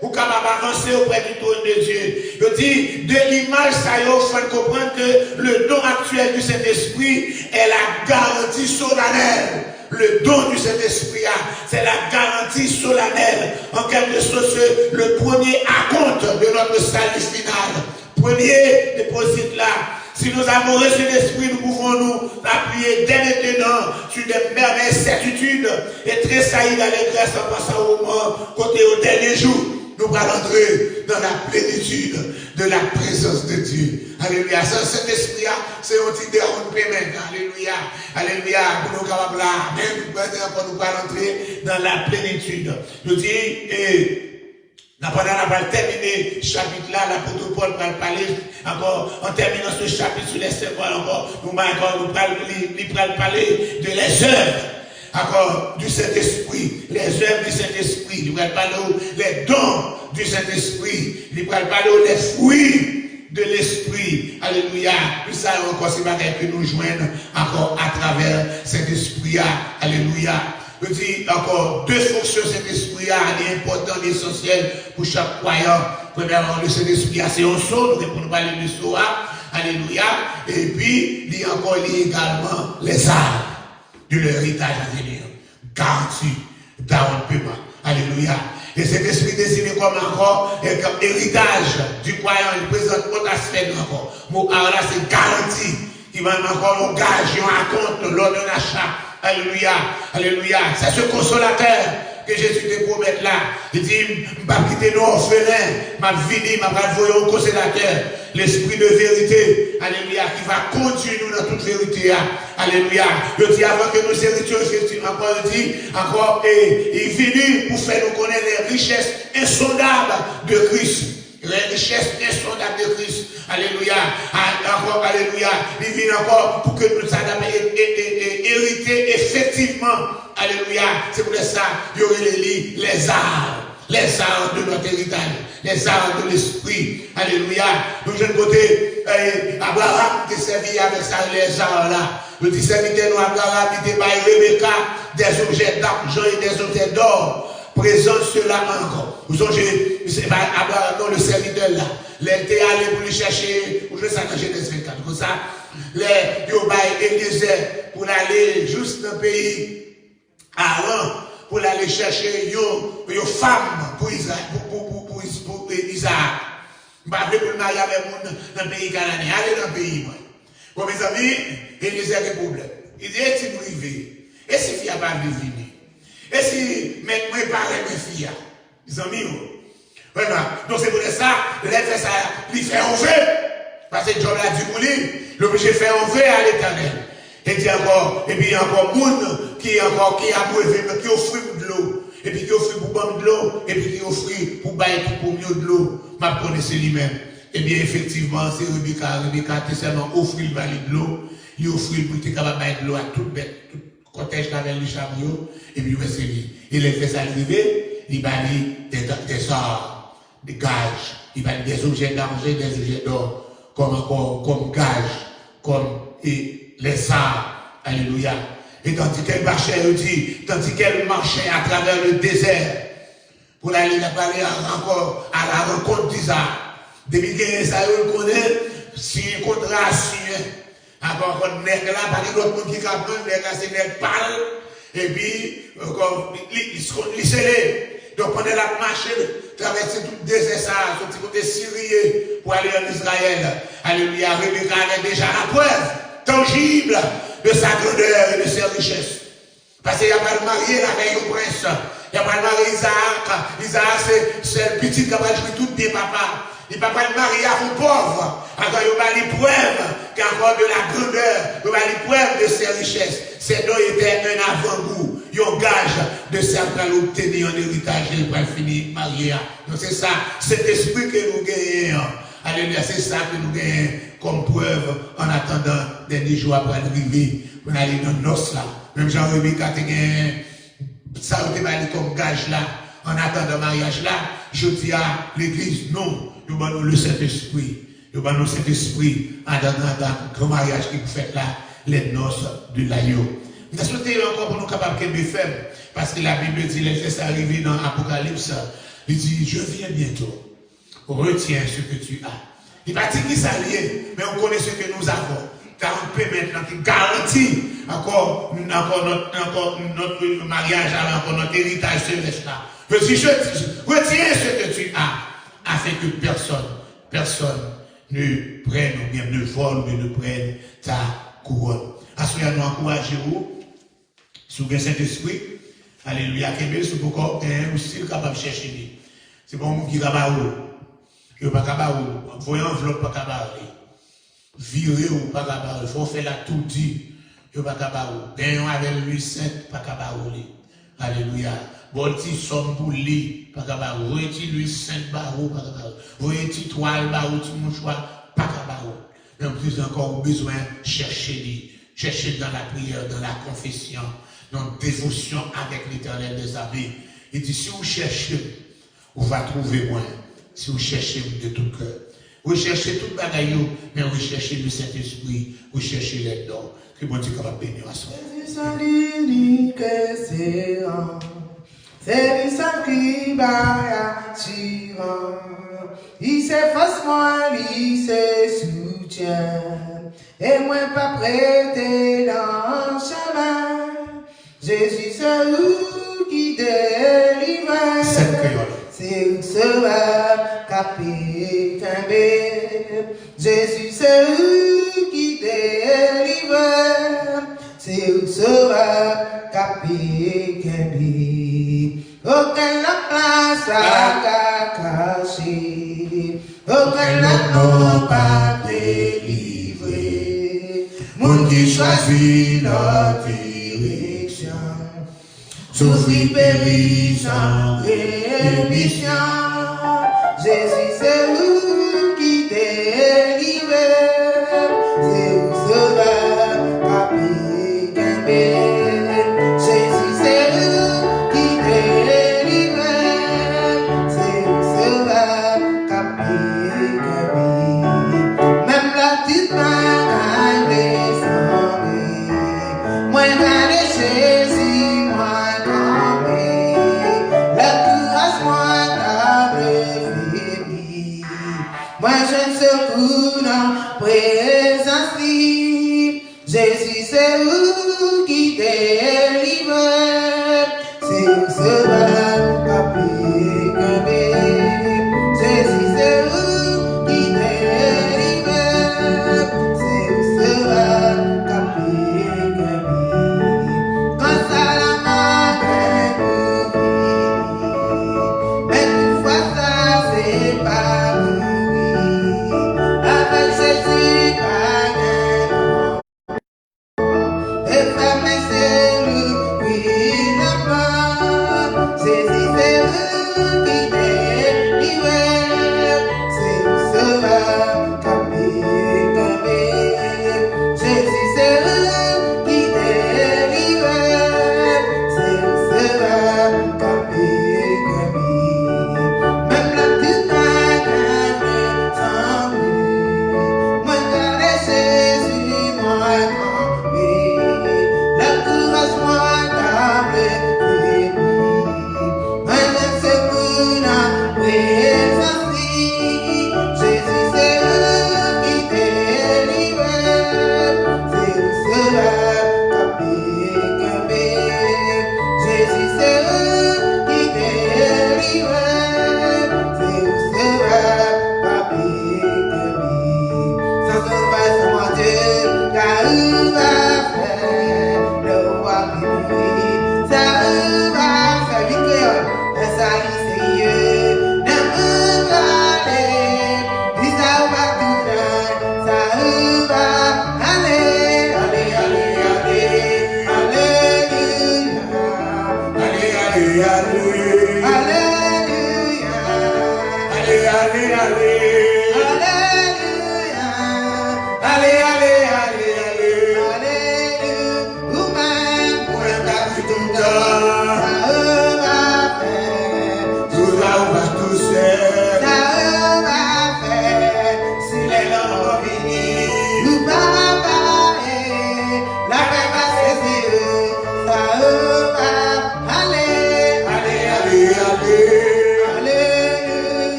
Ou capable d'avancer auprès du trône de Dieu. Je dis, de l'image, ça y est, il faut comprendre que le don actuel du Saint-Esprit est la garantie solennelle. Le don du Saint-Esprit, c'est la garantie solennelle. En quelque sorte, le premier acompte de notre salut final. Premier déposit là. Si nous avons reçu l'Esprit, nous pouvons nous appuyer dès maintenant sur des merveilles certitudes et tressaillir d'allégresse en passant au moment, côté au dernier jour. Nous allons entrer dans la plénitude de la présence de Dieu. Alléluia. Cet esprit, c'est un petit down payment. Alléluia. Alléluia. Pour nous capables là, même nous allons entrer dans la plénitude. Je dis, pendant la terminer ce chapitre-là, l'apôtre Paul va parler encore, en terminant ce chapitre sur les symboles encore, nous allons parler de les œuvres, encore, du Saint-Esprit, les œuvres du Saint-Esprit, nous allons parler les dons du Saint-Esprit, nous allons parler des fruits de l'Esprit, alléluia, tout ça encore, c'est pas que nous joignent encore à travers cet esprit, alléluia. Je dis encore, 2 fonctions de cet esprit est important, essentiel pour chaque croyant. Premièrement, le Saint-Esprit, c'est un sceau, nous pour nous parler du sceau, alléluia. Et puis, il y a encore également les arts de l'héritage à venir. Garantie, down payment, alléluia. Et cet esprit désigné comme encore, comme héritage du croyant, il présente autre aspect encore. Alors là, c'est garantie, qui va encore un gage, un compte lors d'un achat. Alléluia, alléluia. C'est ce consolateur que Jésus te promet là. Il dit, je ne vais pas quitter nos orphelins, je vais venir, je vais envoyer un consolateur. L'esprit de vérité, alléluia, qui va conduire nous dans toute vérité. Alléluia. Je dis avant que nous héritions, effectivement, encore, je dis, encore, et il finit pour faire nous connaître les richesses insondables de Christ. Les richesses insondables de Christ. Alléluia. Encore, alléluia. Il vient encore pour que nous soyons hérités effectivement. Alléluia. C'est pour ça qu'il y aurait les arts. Les arts de notre héritage. Les arts de l'esprit. Alléluia. Donc, je côté, Abraham qui servi avec ça, les arts là. Le dit serviteur, Abraham, il était par Rebecca, des objets d'argent et des objets d'or. Présente cela encore. Vous songez, Abraham, non, le serviteur là, il était allé pour lui chercher, vous jouez ça dans Genèse 24, comme ça, les Eliezer pour aller juste dans le pays Aaron, pour aller chercher une femme pour Isaac. Je vais pour le marier avec moi dans le pays cananéen. Allez dans le pays, moi. Bon, mes amis, Eliezer a des problèmes. Il dit, est-ce que vous vivez? Est-ce que vous n'avez pas venir? Et si maintenant je parle de mes filles, mes amis, voilà. Donc c'est pour ça, il fait ça, il fait un vœu. Parce que Dieu l'a dit pour lui, l'obligé de faire un vœu à l'Éternel. Et puis il y a encore monde qui a qui offre de l'eau. Et puis qui offre pour boire de l'eau. Et puis qui offre pour bailler pour mieux de l'eau. Ma connaissez lui-même. Et bien effectivement, c'est Rebecca, tout seulement offre le balai de l'eau. Il offre pour être capable de bailler de l'eau à toute bête. Cortège avec le chariot, et puis il va se dire. Il a fait ça arriver, il va dire des arts, des gages, il va dire des objets d'argent, des objets d'or, comme gages, comme les arts. Alléluia. Et tandis qu'elle marchait, à travers le désert, pour aller parler encore à la rencontre d'Isaac. Depuis que ça, on connaît, si un contrat signé. Encore un nègre là, parce que l'autre monde qui capte, nègre là, c'est nègre pâle, Et puis, il scellé. Donc, pendant la marche, traverser tout le désert, ça, son petit côté Syrie, pour aller en Israël. Alléluia. Rebecca avait déjà la preuve tangible de sa grandeur et de ses richesses. Parce qu'il n'y a pas de marié avec un prince. Il n'y a pas de marié Isaac. Isaac, c'est le petit qui va jouer tout bien, papa. Il ne peut pas le marier à un pauvre. Encore, il va l'épreuve qui a encore de la grandeur. Il va l'épreuve de ses richesses. Ces dons étaient un avant-goût. Un gage de certains obtenir un héritage et il va finir marié. Donc c'est ça, cet esprit que nous gagnons. Alléluia, c'est ça que nous gagnons comme preuve en attendant des jours après arriver. On aller dans nos noces là. Même Jean-Rebecca a gagné ça comme gage là. En attendant le mariage là, je dis à l'église, non, nous avons le Saint-Esprit. Nous avons le Saint-Esprit en attendant le grand mariage qui vous fait là, les noces de l'agneau. Nous avons souhaité encore pour nous capables de faire, parce que la Bible dit, les faits arrivés dans l'Apocalypse, il dit, je viens bientôt. Retiens ce que tu as. Il va dire qu'il s'allie, mais on connaît ce que nous avons. Car on peut maintenant qui garantit encore notre mariage, encore notre héritage céleste là. Je dis, retiens ce que tu as, afin que personne ne prenne ou bien ne vole ou ne prenne ta couronne. Assoyez nous encourager vous, sous le Saint-Esprit, alléluia, qu'est-ce que vous êtes aussi capable de chercher. C'est bon, vous qui est capable, vous n'êtes pas capable, vous voyez enveloppe pas capable, virer ou pas capable, il faut faire la tout dit, vous n'êtes pas capable, gagnons avec lui 7, pas capable, alléluia. Bon, si somme pour lui, pas capable, vous êtes lui 5 barreaux, pas capable, vous êtes toile, barreaux, tout mouchoir, pas capable. Même plus encore, besoin de chercher dans la prière, dans la confession, dans la dévotion avec l'Éternel des armées. Il dit, si vous cherchez, vous va trouver moins. Si vous cherchez de tout cœur. Vous cherchez tout bagaille, mais vous cherchez le Saint-Esprit, vous cherchez les dons. Que bon Dieu capable bénir à soi. C'est lui seul qui va attirant. Il s'efface moi, il se soutient. Et moi pas prêté dans le chemin. Jésus c'est où qui délivre. C'est où sera capé tombé. Jésus c'est où qui délivre. C'est où sera capé tombé. Aucun la place à cacher. Aucun la non pas délivré. Mon qui choisit la direction. Souffrir, périr sans rémission. Jésus c'est où qui délivre. C'est où sera capé tombé. Jésus c'est où qui délivre. C'est où sera capé tombé. Même la petite main descendue. Moi j'allais Jésus, moi tombé. La grâce moi t'a réveillé. Moi je ne secoue dans présence libre. Jésus c'est où qui délivre. C'est où sera capé tombé. Jésus c'est où qui délivre. C'est où sera capé tombé. Quand ça la main est ouverte, mais toutefois ça c'est pas mourir. Avec Jésus pas gain. Et fermer c'est le oui là-bas. C'est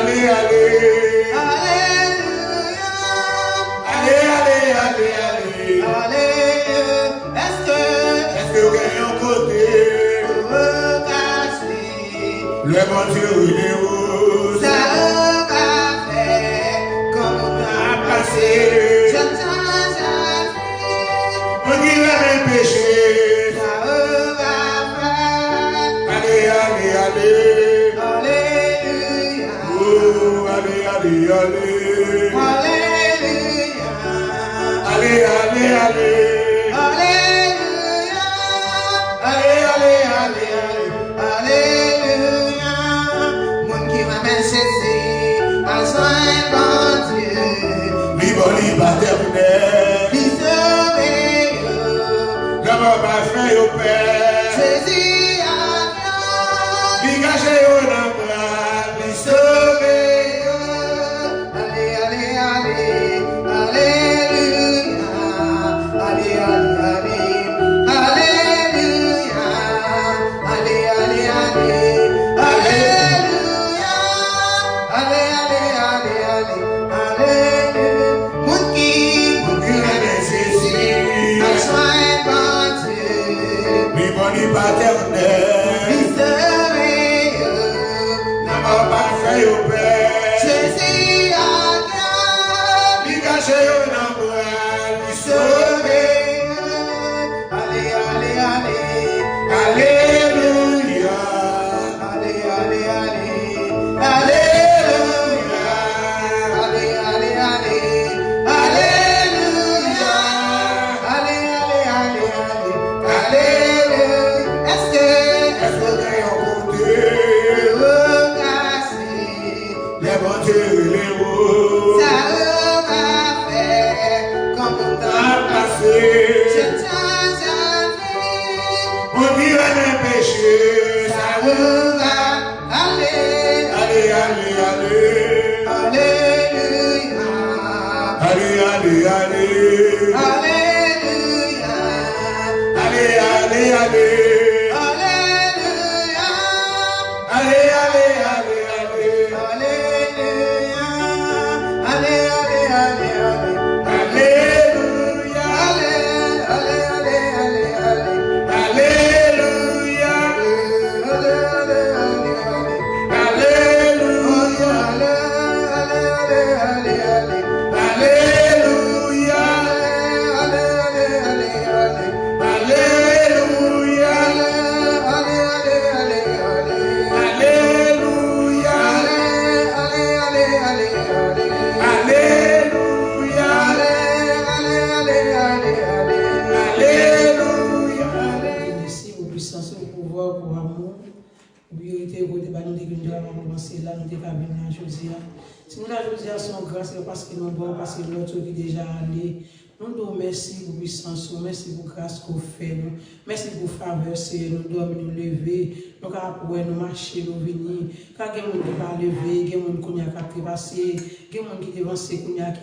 allez, allez. Alléluia. Allez, allez, allez, allez. Alléluia. Est-ce que vous gagnez un côté? Le bon Dieu, il est où? Ça va faire comme on a passé. On dit le péché. Ça va faire. Allez, allez, allez. Alléluia. Oh, allez, allez, allez. Alléluia. Allez, allez, allez. Alléluia. Allez, allez, allez, allez. Alléluia. Mon qui m'amène ceci, à soin bon Dieu. Biboli paternel. L'Israël. D'abord, ma fin au Père. Saisi à Dieu. Dégagez au bras. L'Israël. Allez, allez, allez. Alléluia. Allez, allez, allez. Alléluia. Allez, allez, allez. Alléluia. Allez, allez, allez, allez. Alléluia. Mon qui m'amène ceci, à soin bon Dieu. Biboli paternel. L'Israël. D'abord, ma fin au Père. Saisi à Dieu. Dégagez au bras. Sauvé. Allez, allez, allez. Alléluia. Allez, allez, allez. Alléluia. Allez, allez, allez. Alléluia. Allez, allez, allez, allez. Alléluia. Est-ce que vous gagnez un côté? vous cassez? Les bons dieux, les hauts. Ça va faire comme on t'a Passé. je tiens à vie. On dirait le péché. Ça va aller. Allez, allez, allez. Alléluia. Allez, allez, allez. Alléluia. Allez, allez, allez. Alléluia. Allez, allez, allez, allez. Alléluia. Allez, allez, allez, allez. Alléluia. Allez, allez, allez, allez, allez. Alléluia. Merci pour puissance, pour pouvoir, pour amour. Priorité pour débat, nous devons commencer là, nous devons venir à Josia. Si nous avons Josia son grâce, c'est parce que nous bon, parce que l'autre qui est déjà allé. Nous devons merci pour puissance, merci pour grâce qu'on fait. Merci pour faveur, nous devons nous lever, nous devons nous marcher, nous venir. Car il y a des gens qui va lever, il y a des gens qui va passer, il y a des gens qui avancent, qui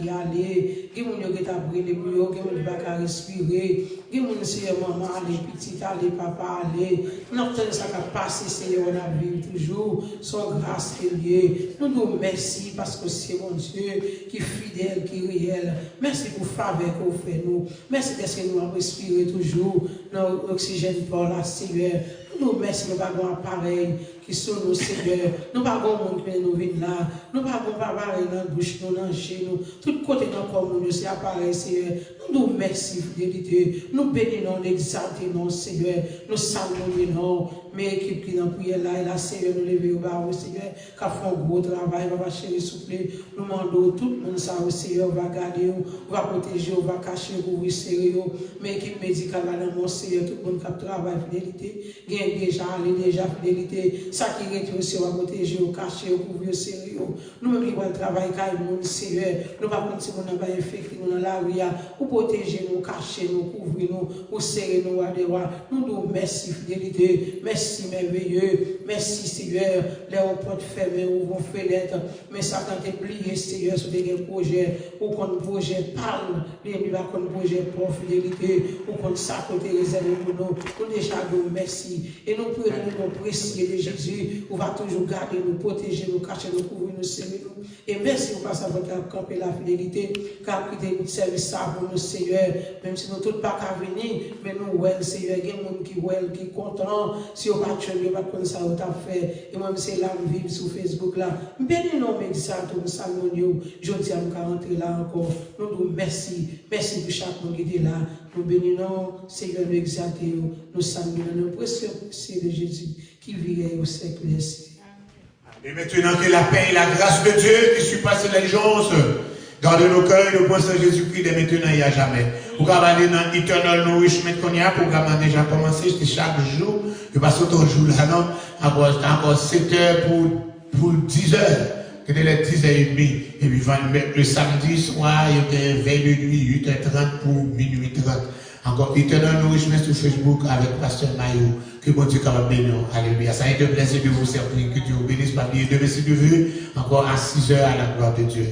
va aller, il y a des gens qui va brûler plus haut, il y a des gens qui va respirer, il y a des gens qui vont maman aller, petit aller, papa aller. Nous avons ça qui va passer, Seigneur, on a vu toujours, son grâce est liée. Nous devons merci parce que c'est mon Dieu qui est fidèle, qui est réel. Merci pour faveur que vous faites nous. Merci parce que nous avons respiré toujours dans l'oxygène par la Seigneur. Nous merci, nous avons un appareil qui sont nos Seigneur. Nous n'avons pas de monde qui nous vient là. Nous n'avons pas appareil dans la bouche, nous dans chez nous. Tout côté dans le corps, nous, c'est appareil, Seigneur. Nous merci, fidélité. Nous bénissons, nous exaltons, Seigneur. Nous saluons, mais équipe qui dans prière là, et là, Seigneur, nous levons au bas, Seigneur, qui font un gros travail, va chérir, souple. Nous demandons tout le monde, ça, Seigneur, va garder, va protéger, va cacher, couvrir, Seigneur. Mais équipe médicale là, dans mon Seigneur, tout le monde qui travaille, fidélité, gagne déjà, fidélité. Ça qui est aussi, va protéger, cacher, couvrir, Seigneur. Nous-mêmes qui va travailler, car nous, Seigneur, nous va continuer, nous va infecter, nous dans la rue, ou protéger, nous cacher, nous couvrir, nous serrer, nous à des rois. Nous nous merci, fidélité, merci, merveilleux, merci, Seigneur. Les portes fermées, ouvrons fenêtres, mais ça quand tu es plié, Seigneur, sur des projets, ou qu'on projet parle, il va qu'on projet pour fidélité, ou qu'on ça côté réservé pour nous, nous déjà nous merci. Et nous prions, nous précieux de Jésus. Jésus, on va toujours garder, nous protéger, nous cacher, nous couvrir, nous servir. Et merci pour passer votre camper la fidélité, car quitter notre service ça pour nous, Seigneur, même si nous tous pas qu'à venir, mais nous, ouais, Seigneur, il y a des gens qui sont contents, si on va tuer, on va comme ça, on t'a fait, et moi, c'est là, je vis sur Facebook là. Bénis nous, médisateur, nous saluons, je dis à nous rentrer là encore. Nous nous merci pour chaque monde qui est là. Nous bénissons, Seigneur, nous exaltons, nous saluons, nous précieux de Jésus qui vit au siècle des siècles. Et maintenant que la paix et la grâce de Dieu qui surpasse l'intelligence, garde nos cœurs et nos pensées en Jésus-Christ dès maintenant et à jamais. Pour aller dans l'éternel nourrissement qu'on y a, pour qu'on déjà commencé, c'est chaque jour, je passe autant de jours là, non, encore 7 heures pour 10 heures. C'était les 10h30. Et puis, le samedi soir, il y a veille de nuit, 8h30 pour minuit 30. Encore, éternel nourrissement sur Facebook avec Pasteur Maillot. Que bon Dieu capable de bénir. Alléluia. Ça a été un plaisir de vous servir. Que Dieu vous bénisse. Pas oublier demain, si Dieu veut, encore à 6h à la gloire de Dieu.